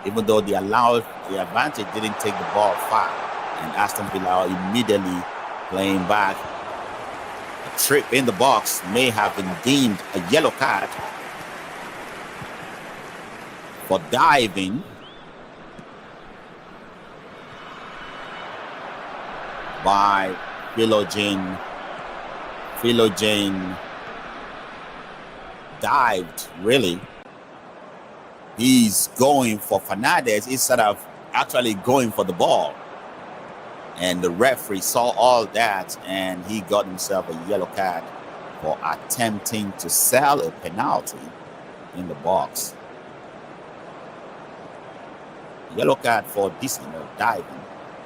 even though the advantage didn't take the ball far. And Aston Villa immediately playing back. A trip in the box may have been deemed a yellow card for diving. By Philogene dived, really. He's going for Fernandez instead of actually going for the ball. And the referee saw all that, and he got himself a yellow card for attempting to sell a penalty in the box. Yellow card for this, diving.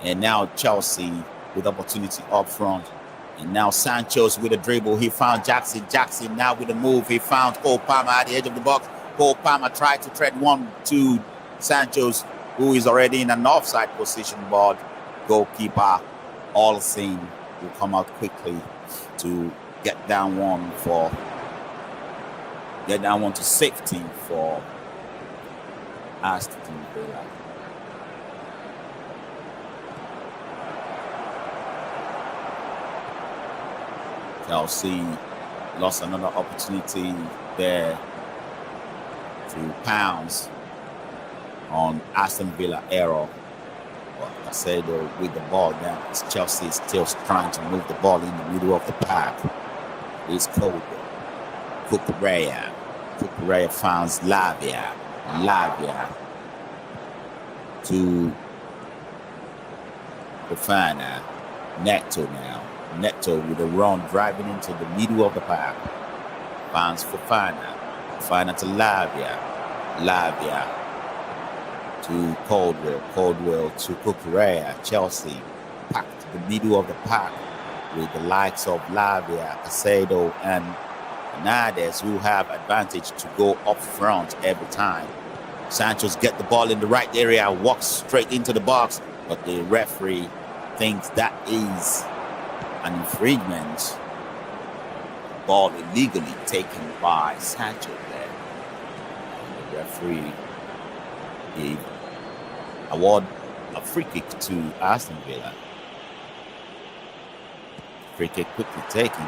And now Chelsea with opportunity up front. And now Sancho's with a dribble. He found Jackson. Jackson now with a move. He found Cole Palmer at the edge of the box. Cole Palmer tried to tread one to Sancho's, who is already in an offside position, but goalkeeper Olsen will come out quickly to get down one to safety for Aston Villa. Chelsea lost another opportunity there to pounce on Aston Villa error. But like I said, with the ball down, Chelsea is still trying to move the ball in the middle of the park. It's cold. Cucurella. Cucurella finds Lavia. Lavia to Fofana. Neto now. Neto with a run driving into the middle of the park. Finds Fofana. Fofana to Lavia. Lavia to Caldwell. Caldwell to Cucurella. Chelsea packed the middle of the park with the likes of Lavia, Casedo, and Fernandez, who have advantage to go up front every time. Sancho's get the ball in the right area, walks straight into the box, but the referee thinks that is an infringement. Ball illegally taken by Sancho there. And the referee gave award a free kick to Aston Villa. Free kick quickly taken.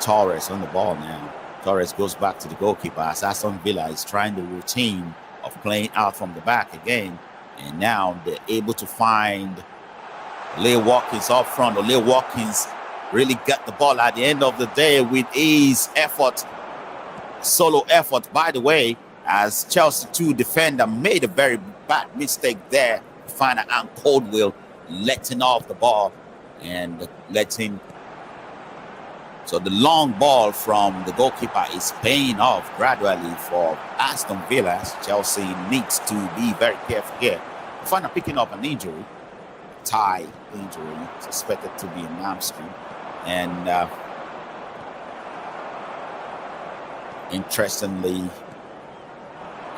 Torres on the ball now. Torres goes back to the goalkeeper as Aston Villa is trying the routine of playing out from the back again. And now they're able to find Leo Watkins up front. Or Leo Watkins really got the ball at the end of the day with ease, effort, solo effort. By the way, as Chelsea 2 defender made a very bad mistake there. Fofana and Caldwell letting off the ball and letting. So the long ball from the goalkeeper is paying off gradually for Aston Villa. Chelsea needs to be very careful here. Fofana picking up an injury, thigh injury, suspected to be a hamstring. And interestingly,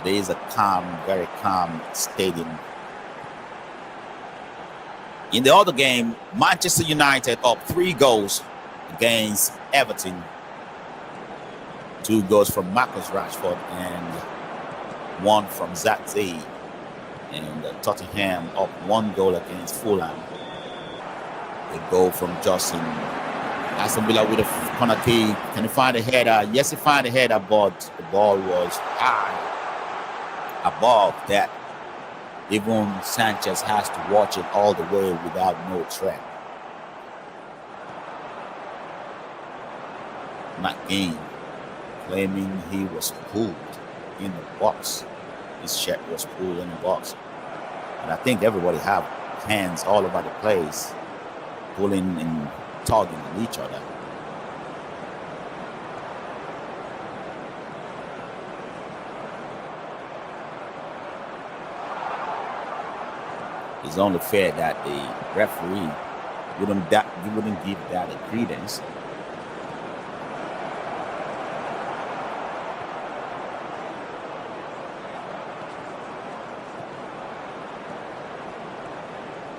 it is a calm, very calm stadium. In the other game, Manchester United up 3 goals against Everton. 2 goals from Marcus Rashford and 1 from Zaxi. And Tottenham up 1 goal against Fulham. A goal from Justin. Aston Villa with a corner kick. Can he find a header? Yes, he found a header, but the ball was high above that. Even Sanchez has to watch it all the way without no threat. McGinn claiming he was pulled in the box. His shirt was pulled in the box. And I think everybody have hands all over the place, pulling and tugging at each other. It's only fair that the referee wouldn't give that a credence.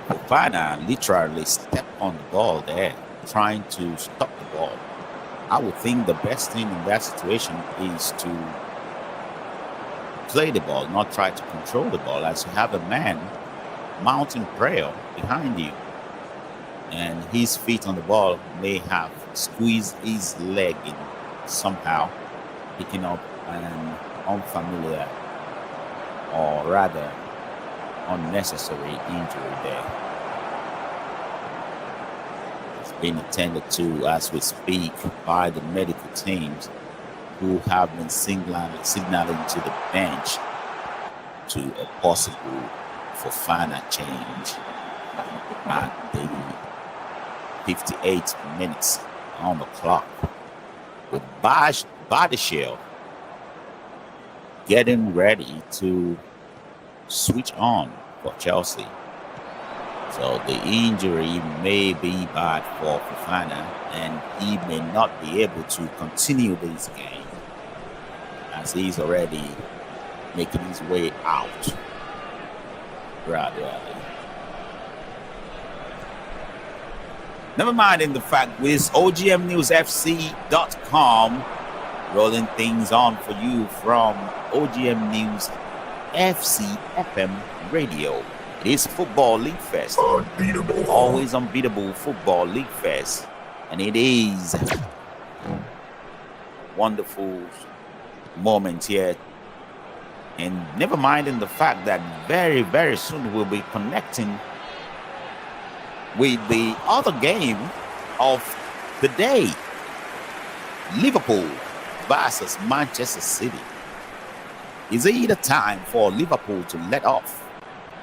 Fofana literally stepped on the ball there, trying to stop the ball. I would think the best thing in that situation is to play the ball, not try to control the ball, as you have a man mounting prayer behind you, and his feet on the ball may have squeezed his leg in somehow, picking up an unfamiliar or rather unnecessary injury there. It's being attended to as we speak by the medical teams who have been signaling to the bench to a possible Fofana change at the 58 minutes on the clock, with Bardishiel getting ready to switch on for Chelsea. So the injury may be bad for Fofana, and he may not be able to continue this game as he's already making his way out gradually. Never mind in the fact with OGMNewsFC.com rolling things on for you from OGM News FC FM Radio. It is Football League Fest. Unbeatable. Always unbeatable Football League Fest. And it is wonderful moment here. And never mind in the fact that very, very soon we'll be connecting with the other game of the day. Liverpool versus Manchester City. Is it a time for Liverpool to let off?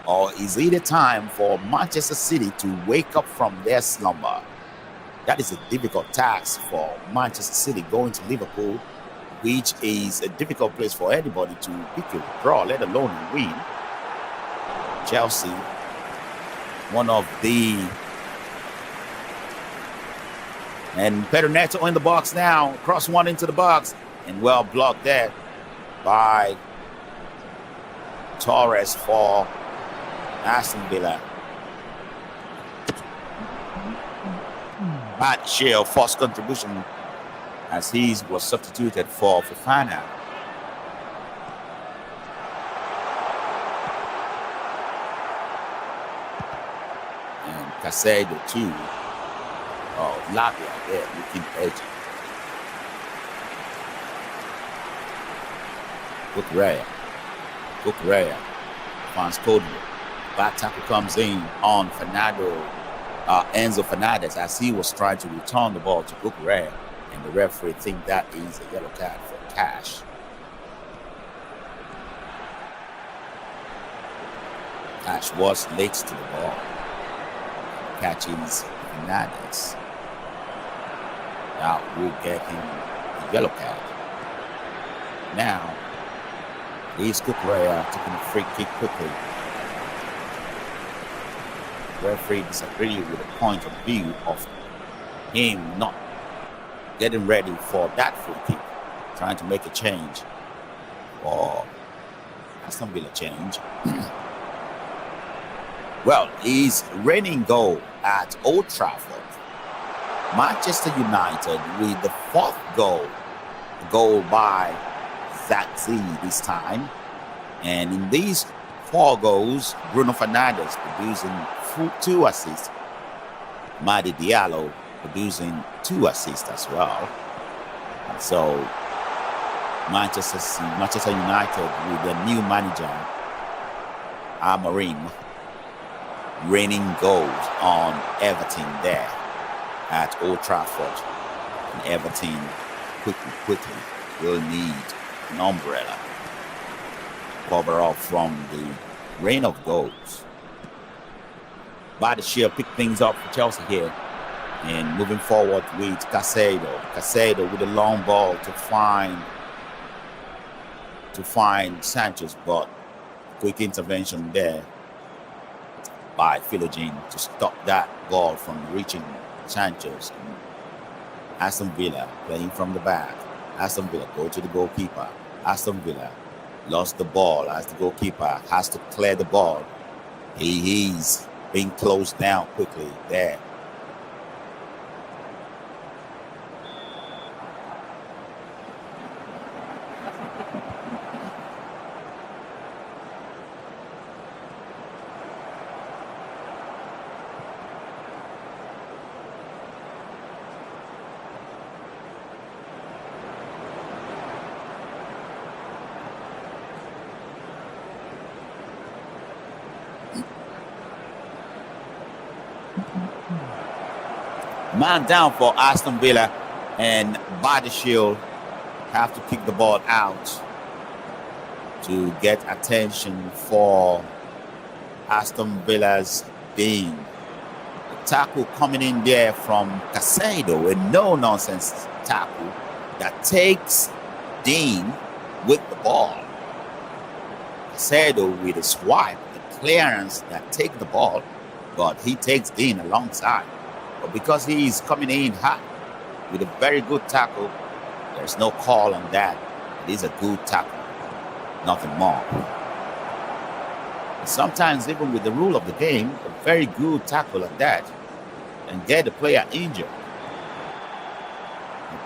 Or is it a time for Manchester City to wake up from their slumber? That is a difficult task for Manchester City going to Liverpool, which is a difficult place for anybody to pick a draw, let alone win. Chelsea, one of the... And Pedro Neto in the box now. Cross one into the box. And well blocked there by Torres for Aston Villa. Matt Shea, first contribution as he was substituted for Fofana. And Casado too. Oh, Lavia there looking edgy. Cucurella finds Codwood. Back tackle comes in on Enzo Fernandez as he was trying to return the ball to Cucurella, and the referee think that is a yellow card for Cash. Cash was late to the ball. Catches Fernandez. Now we'll get him a yellow card. Now, he's Cucurella taking a free kick quickly. Referee disagreed with the point of view of him not getting ready for that free kick, trying to make a change. Or Aston Villa change. Well, he's reigning goal at Old Trafford. Manchester United with the fourth goal by Zaxi this time. And in these 4 goals, Bruno Fernandes producing 2 assists. Madi Diallo producing 2 assists as well. So Manchester United with the new manager, Amorim, raining goals on Everton there at Old Trafford. And Everton quickly will need an umbrella cover up from the rain of goals. Bardishiel picked things up for Chelsea here, and moving forward with Casado with a long ball to find Sanchez, but quick intervention there by Philogene to stop that ball from reaching Sanchez. Aston Villa playing from the back. Aston Villa go to the goalkeeper. Aston Villa lost the ball as the goalkeeper has to clear the ball. He's being closed down quickly there. Man down for Aston Villa, and Bardishiel have to kick the ball out to get attention for Aston Villa's Dean. The tackle coming in there from Casado, a no-nonsense tackle that takes Dean with the ball. Casado with a swipe, the clearance that takes the ball, but he takes Dean alongside. But because he's coming in hot with a very good tackle, there's no call on that. It is a good tackle, nothing more. Sometimes even with the rule of the game, a very good tackle like that and get the player injured.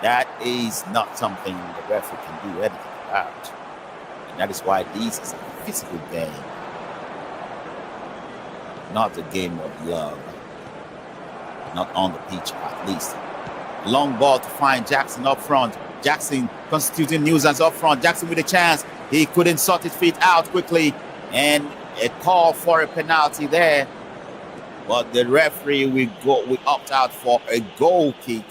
That is not something the referee can do anything about. And that is why this is a physical game, not a game of love. Not on the pitch, at least. Long ball to find Jackson up front. Jackson constituting nuisance up front. Jackson with a chance. He couldn't sort his feet out quickly. And a call for a penalty there. But the referee will opt out for a goal kick.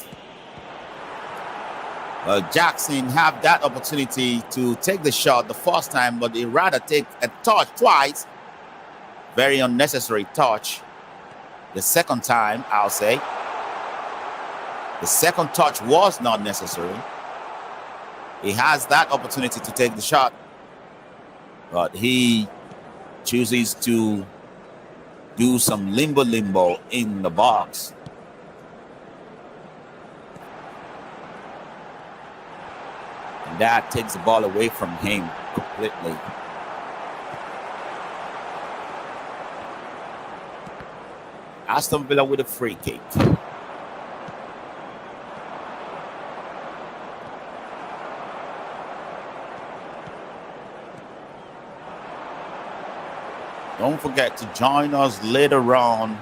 Jackson had that opportunity to take the shot the first time, but he rather take a touch twice. Very unnecessary touch. The second time, I'll say, the second touch was not necessary. He has that opportunity to take the shot, but he chooses to do some limbo in the box. And that takes the ball away from him completely. Aston Villa with a free kick. Don't forget to join us later on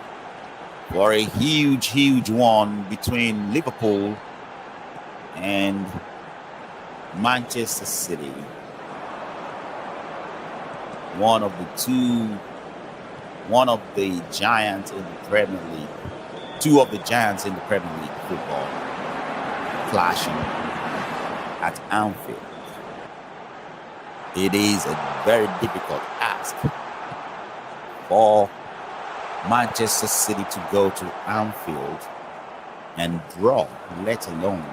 for a huge one between Liverpool and Manchester City. One of the giants in the Premier League. Two of the giants in the Premier League football clashing at Anfield. It is a very difficult ask for Manchester City to go to Anfield and draw, let alone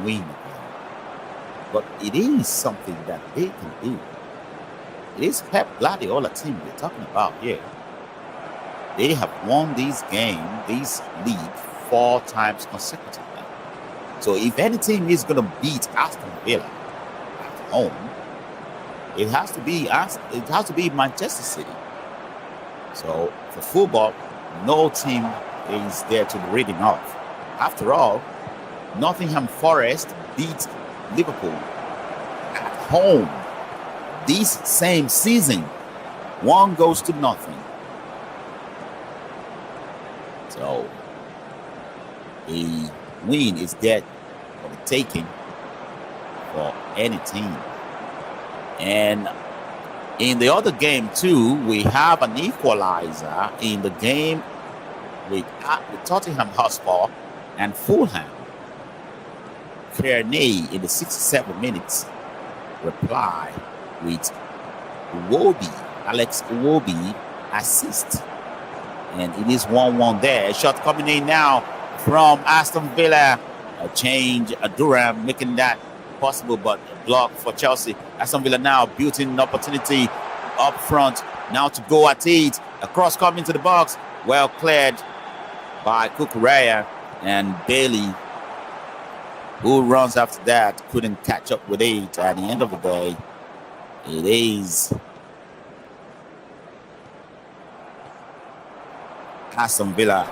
win again. But it is something that they can do. It is Pep Guardiola team we're talking about here. They have won this league 4 times consecutively. So if any team is going to beat Aston Villa at home, it has to be Manchester City. So for football, no team is there to be written off. After all, Nottingham Forest beat Liverpool at home this same season. 1 goes to nothing. So the win is there for the taking for any team. And in the other game too, we have an equalizer in the game with Tottenham Hotspur and Fulham. Kearney in the 67 minutes reply with Alex Iwobi assist. And it is 1-1 there. A shot coming in now from Aston Villa. A change, Durham making that possible, but a block for Chelsea. Aston Villa now built-in opportunity up front. Now to go at it. A cross coming to the box. Well cleared by Cucurella, and Bailey, who runs after that, couldn't catch up with it. At the end of the day, it is Aston Villa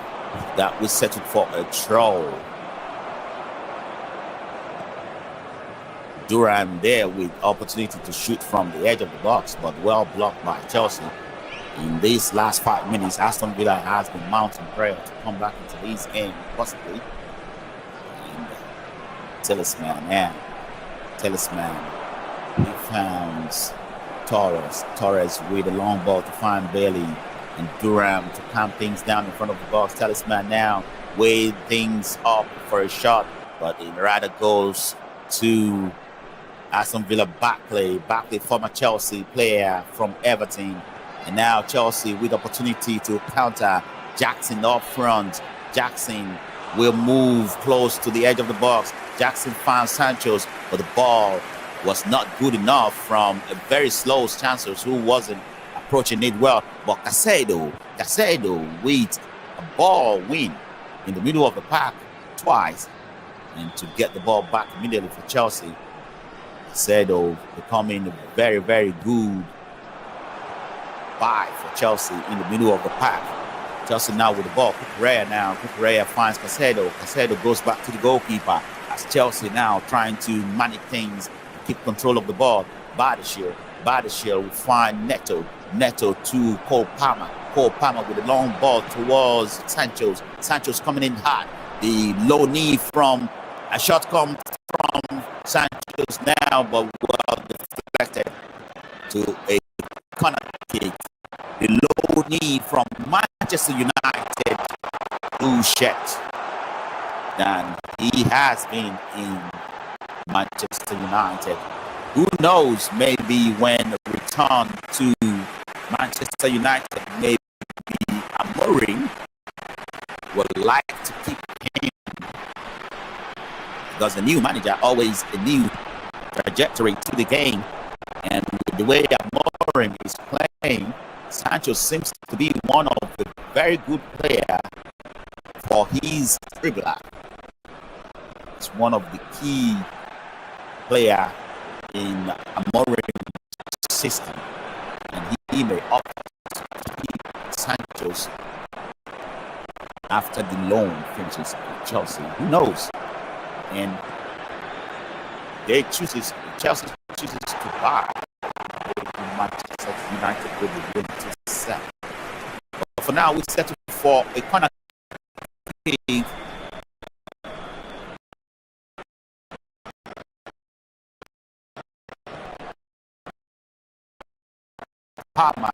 that we settled for a draw. Durham there with opportunity to shoot from the edge of the box, but well blocked by Chelsea. In these last 5 minutes, Aston Villa has been mounting prayer to come back into this game, possibly. And Talisman, he found Torres with a long ball to find Bailey, and Durham to calm things down in front of the box. Talisman now weighed things up for a shot, but it rather goes to Aston Villa Barkley, former Chelsea player from Everton, and now Chelsea with opportunity to counter Jackson up front. Jackson will move close to the edge of the box. Jackson finds Sancho's, but the ball was not good enough from a very slow Sanchez who wasn't approaching it well. But Caicedo with a ball win in the middle of the park twice, and to get the ball back immediately for Chelsea. Caicedo becoming a very, very good buy for Chelsea in the middle of the park. Chelsea now with the ball. Cucurella now. Cucurella finds Caicedo. Caicedo goes back to the goalkeeper as Chelsea now trying to manage things, keep control of the ball. Bardishil will find Neto. Neto to Cole Palmer. Cole Palmer with a long ball towards Sancho's. Sancho's coming in hard. The low knee from a shot comes from Sancho's now, but well deflected to a corner kick. The low knee from Manchester United, blue shirt. And he has been in Manchester United. Who knows, maybe when return to Manchester United, maybe Amorim would like to keep him, because the new manager always a new trajectory to the game. And with the way Amorim is playing, Sancho seems to be one of the very good players for his dribbler. It's one of the key players in Amorim's system, and he may opt to keep Sancho's after the loan finishes with Chelsea. Who knows? And Chelsea chooses to buy Manchester United will be willing to sell. But for now, we settle for a corner kick. Palmer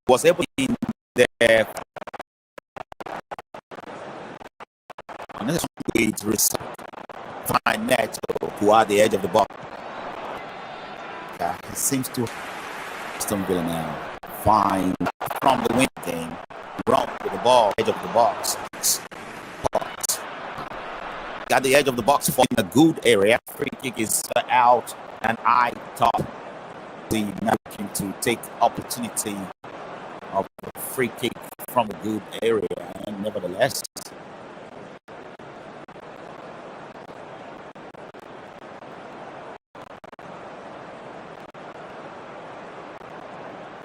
was able to in there and this way to find Neto, who are the edge of the box. It seems to Aston Villa now find from the wing game, run with the ball, edge of the box. Got the edge of the box for in a good area. Free kick is out, and I thought the looking to take opportunity of the free kick from a good area, and nevertheless.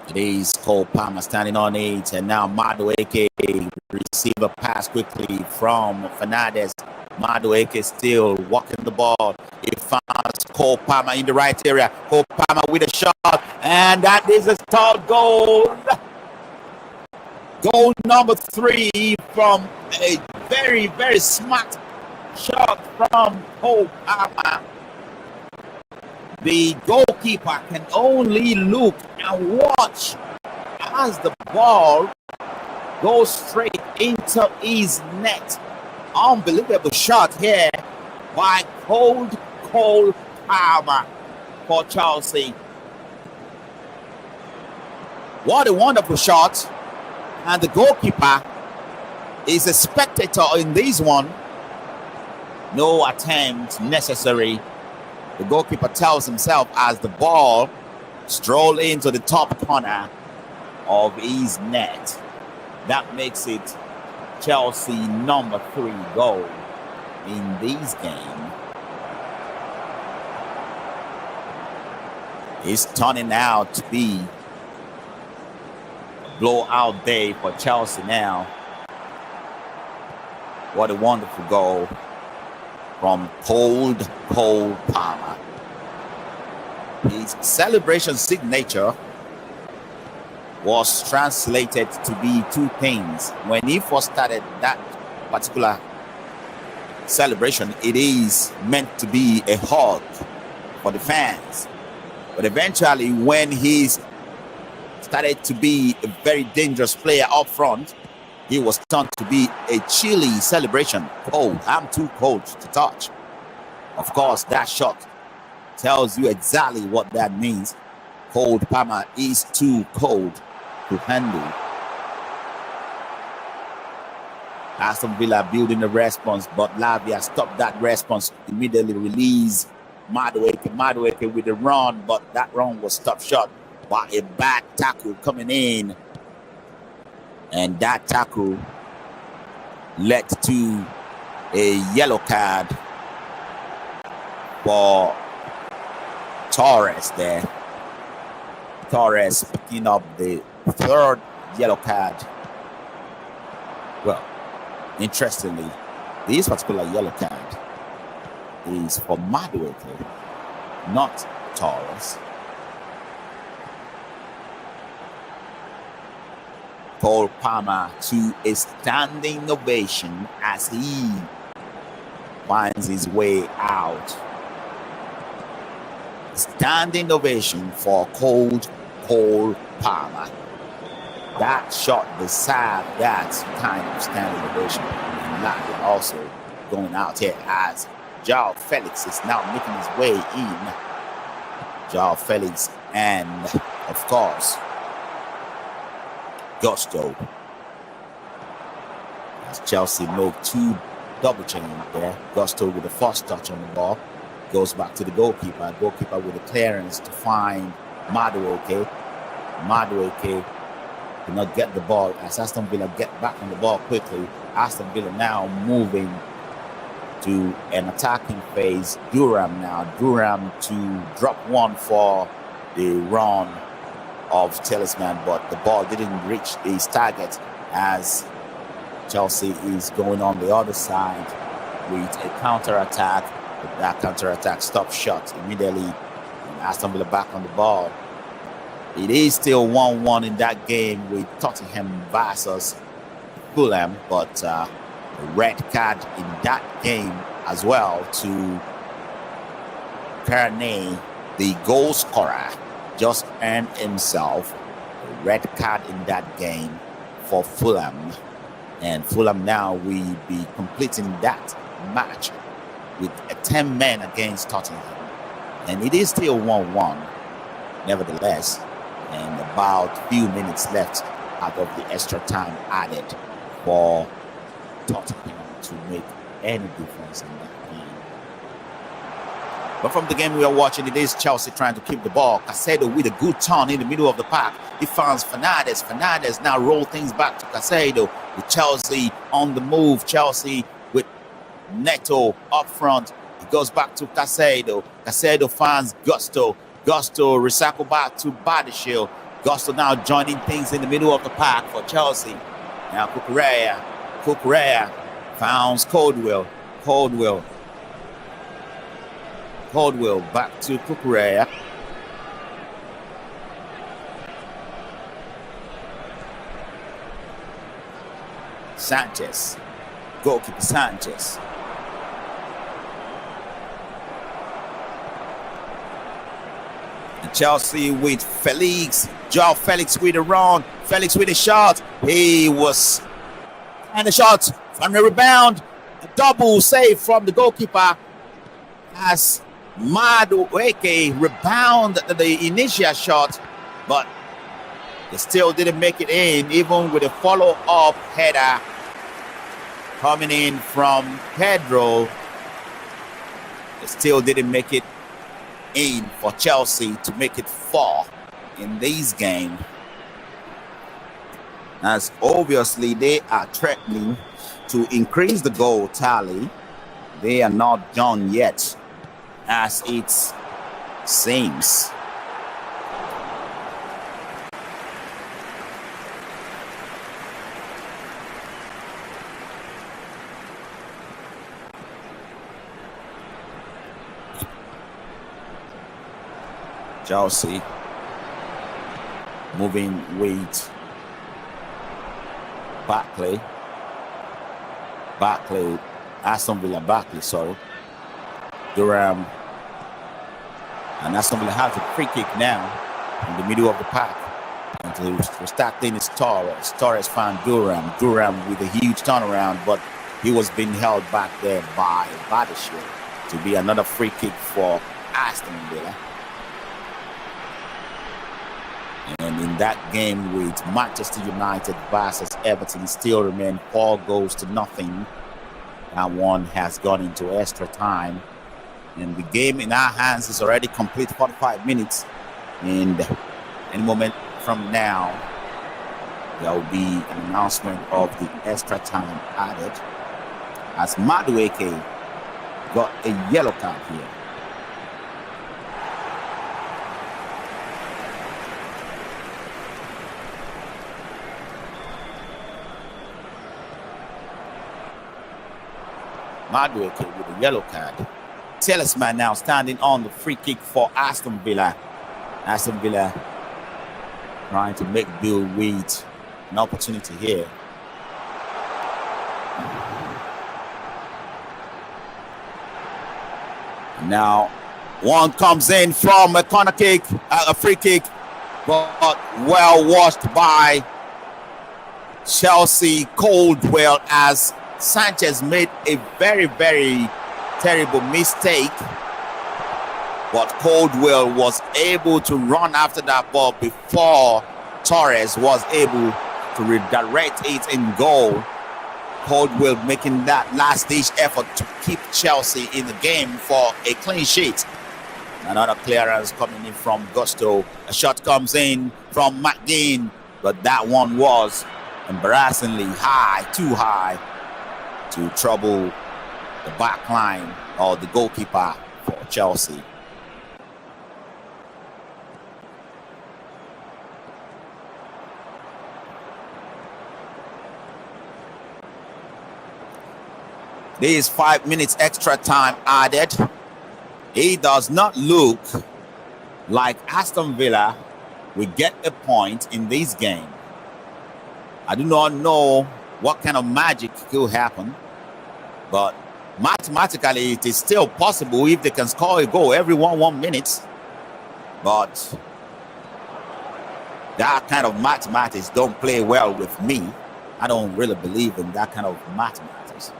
It is Cole Palmer standing on it, and now Madueke receive a pass quickly from Fernandez. Madueke still walking the ball. He finds Cole Palmer in the right area. Cole Palmer with a shot, and that is a third goal. Goal number 3 from a very, very smart shot from Cole Palmer. The goalkeeper can only look and watch as the ball goes straight into his net. Unbelievable shot here by Cole Palmer for Chelsea. What a wonderful shot. And the goalkeeper is a spectator in this one. No attempt necessary. The goalkeeper tells himself as the ball strolled into the top corner of his net. That makes it Chelsea number 3 goal in this game. It's turning out to be a blowout day for Chelsea now. What a wonderful goal from Cole Palmer. His celebration signature was translated to be 2 things. When he first started that particular celebration, it is meant to be a hug for the fans. But eventually, when he started to be a very dangerous player up front, he was turned to be a chilly celebration. Cold. I'm too cold to touch. Of course, that shot tells you exactly what that means. Cole Palmer is too cold to handle. Aston Villa building a response, but Lavia stopped that response, immediately released Madueke with a run, but that run was stopped short by a bad tackle coming in. And that tackle led to a yellow card for Torres there. Torres picking up the 3rd yellow card. Well, interestingly, this particular yellow card is for Madueke, not Torres. Cole Palmer to a standing ovation as he finds his way out. Standing ovation for Cole Palmer. That shot deserved that kind of standing ovation. And Latvia also going out here as Joao Felix is now making his way in. Joao Felix and, of course, Gusto. As Chelsea moved 2 double chain there. Gusto with the first touch on the ball. Goes back to the goalkeeper. Goalkeeper with a clearance to find Madueke. Madueke did not get the ball as Aston Villa get back on the ball quickly. Aston Villa now moving to an attacking phase. Durham now. Durham to drop one for the run of Talisman, but the ball didn't reach his target as Chelsea is going on the other side with a counter-attack. But that counter-attack stopped short immediately, and Aston Villa back on the ball. It is still 1-1 in that game with Tottenham versus Fulham, but a red card in that game as well to Kearney, the goal scorer, just earned himself a red card in that game for Fulham. And Fulham now will be completing that match with a 10 men against Tottenham. And it is still 1-1, nevertheless. And about few minutes left out of the extra time added for Tottenham to make any difference in that game. But from the game we are watching, it is Chelsea trying to keep the ball. Caicedo with a good turn in the middle of the park. He finds Fernandes. Fernandes now roll things back to Caicedo. With Chelsea on the move. Chelsea with Neto up front. It goes back to Caicedo. Caicedo finds Gusto. Gusto recycle back to Badiashile. Gusto now joining things in the middle of the park for Chelsea. Now Cucurella finds Caldwell. Caldwell back to Cucurella. Sanchez. Goalkeeper Sanchez. And Chelsea with Felix. Joao Felix with a run. Felix with a shot. He was... And the shot from the rebound. A double save from the goalkeeper as Madueke rebound the initial shot, but they still didn't make it in, even with a follow-up header coming in from Pedro. They still didn't make it in for Chelsea to make it 4 in this game, as obviously they are threatening to increase the goal tally. They are not done yet, as it seems. Chelsea moving with Barkley, Aston Villa Barkley, sorry. Durham, and Aston Villa has a free kick now in the middle of the park. And to start things, Torres found Durham with a huge turnaround, but he was being held back there by Badiashile to be another free kick for Aston Villa. And in that game with Manchester United versus Everton, still remain 4 goals to nothing. That one has gone into extra time. And the game in our hands is already complete, 45 minutes. And any moment from now, there will be an announcement of the extra time added, as Madueke got a yellow card here. Madueke with a yellow card. Talisman now standing on the free kick for Aston Villa. Aston Villa trying to make do with an opportunity here. Now one comes in from a corner kick, a free kick, but well washed by Chelsea Caldwell, as Sanchez made a very, very terrible mistake, but Caldwell was able to run after that ball before Torres was able to redirect it in goal. Caldwell making that last-ditch effort to keep Chelsea in the game for a clean sheet. Another clearance coming in from Gusto. A shot comes in from McGinn, but that one was embarrassingly high, too high, to trouble the back line or the goalkeeper for Chelsea. There is 5 minutes extra time added. It does not look like Aston Villa will get a point in this game. I do not know what kind of magic could happen, but mathematically it is still possible if they can score a goal every 1 minute. But That kind of mathematics don't play well with me. I don't really believe in that kind of mathematics.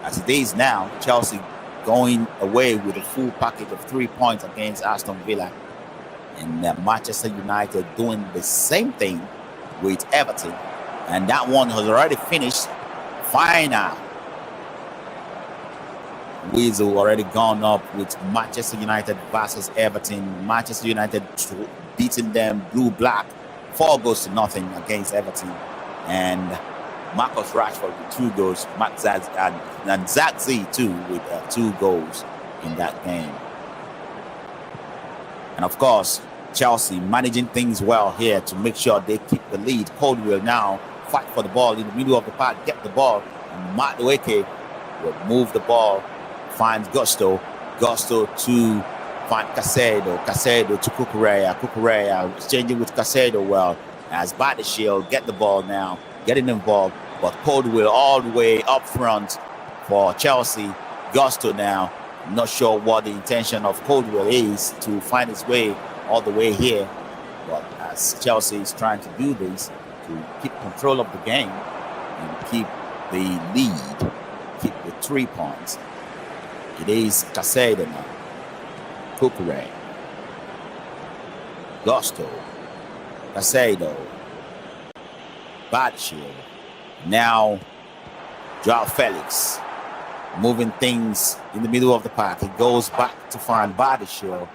As it is now, Chelsea going away with a full package of 3 points against Aston Villa. And Manchester United doing the same thing with Everton. And that one has already finished. Final whistle already gone up with Manchester United versus Everton. Manchester United beating them blue-black 4-0 against Everton. And Marcus Rashford with 2 goals. And Zagzi too with 2 goals in that game. And of course, Chelsea managing things well here to make sure they keep the lead. Caldwell now fight for the ball in the middle of the park, get the ball. And Matt Weke will move the ball, finds Gusto to find Casado to Cucurella exchanging with Casado well as Badishield get the ball now, getting involved, but Caldwell all the way up front for Chelsea. Gusto now, not sure what the intention of Caldwell is to find his way all the way here, but as Chelsea is trying to do this to keep control of the game and keep the lead, keep the 3 points. It is Casado now, Cucurella, Gusto, Casado, Badishield. Now Joao Felix moving things in the middle of the park. He goes back to find Badishield.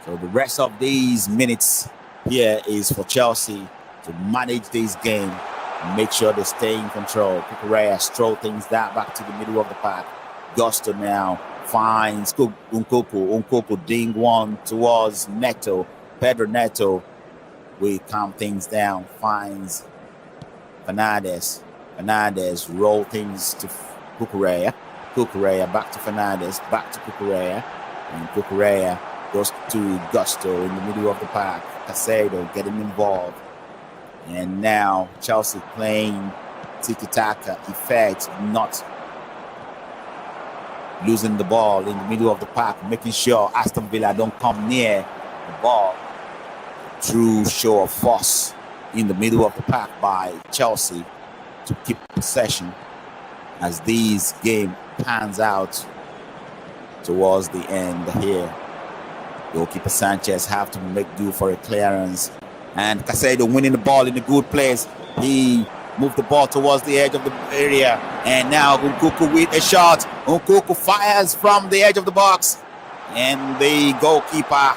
So the rest of these minutes here is for Chelsea to manage this game and make sure they stay in control. Cucurella stroll things down back to the middle of the park. Gusto now finds Unkoku ding one towards Neto. Pedro Neto will calm things down, finds Fernandes. Fernandes roll things to Cucurella. Cucurella back to Fernandes, back to Cucurella. And Cucurella goes to Gusto in the middle of the park. Casado getting involved. And now Chelsea playing tiki-taka effect, not losing the ball in the middle of the park, making sure Aston Villa don't come near the ball. True show of force in the middle of the park by Chelsea to keep possession as this game pans out towards the end here. Goalkeeper Sanchez have to make do for a clearance. And Casado winning the ball in a good place. He moved the ball towards the edge of the area. And now Unkoku with a shot. Unkoku fires from the edge of the box. And the goalkeeper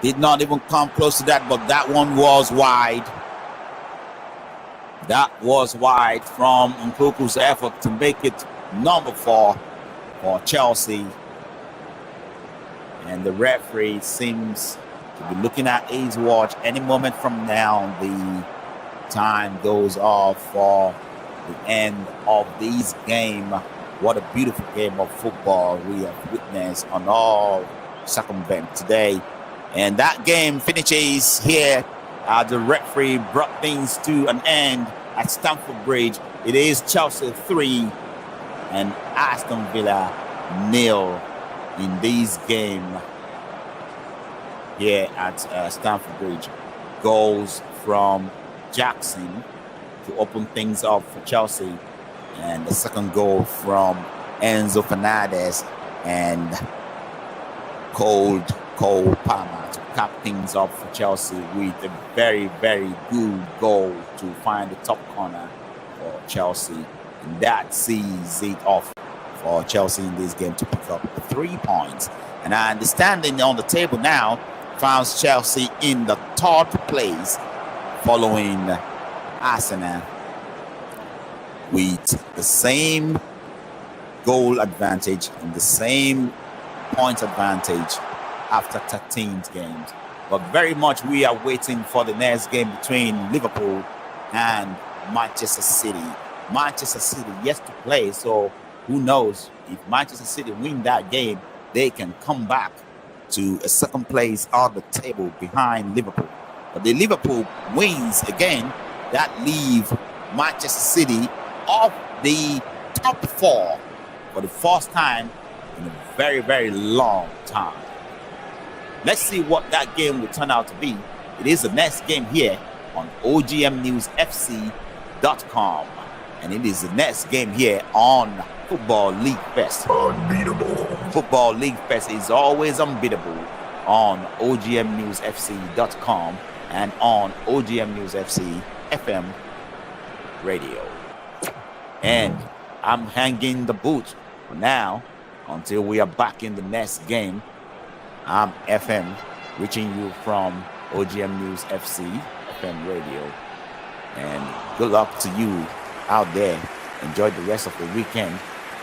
did not even come close to that, but that one was wide. That was wide from Unkoku's effort to make it number 4 for Chelsea. And the referee seems to be looking at his watch. Any moment from now, the time goes off for the end of this game. What a beautiful game of football we have witnessed on all circumvent today. And that game finishes here. The referee brought things to an end at Stamford Bridge. It is Chelsea 3 and Aston Villa 0 in this game here at Stamford Bridge. Goals from Jackson to open things up for Chelsea, and the second goal from Enzo Fernandez and Cole Palmer to cap things up for Chelsea with a very, very good goal to find the top corner for Chelsea. And that sees it off for Chelsea in this game to pick up 3 points. And I understand on the table now finds Chelsea in the 3rd place following Arsenal with the same goal advantage and the same point advantage after 13 games. But very much we are waiting for the next game between Liverpool and Manchester City. Manchester City yet to play, so who knows if Manchester City win that game, they can come back to a 2nd place on the table behind Liverpool. But the Liverpool wins again, that leave Manchester City off the top 4 for the first time in a very, very long time. Let's see what that game will turn out to be. It is the next game here on OGMNewsFC.com. And it is the next game here on Football League Fest. Unbeatable. Football League Fest is always unbeatable on OGMNewsFC.com and on OGM News FC FM radio. And I'm hanging the boot for now until we are back in the next game. I'm FM, reaching you from OGM News FC FM radio. And good luck to you out there. Enjoy the rest of the weekend.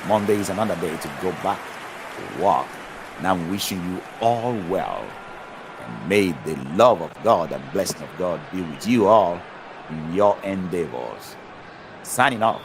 Monday is another day to go back to work. And I'm wishing you all well. And may the love of God and blessing of God be with you all in your endeavors. Signing off.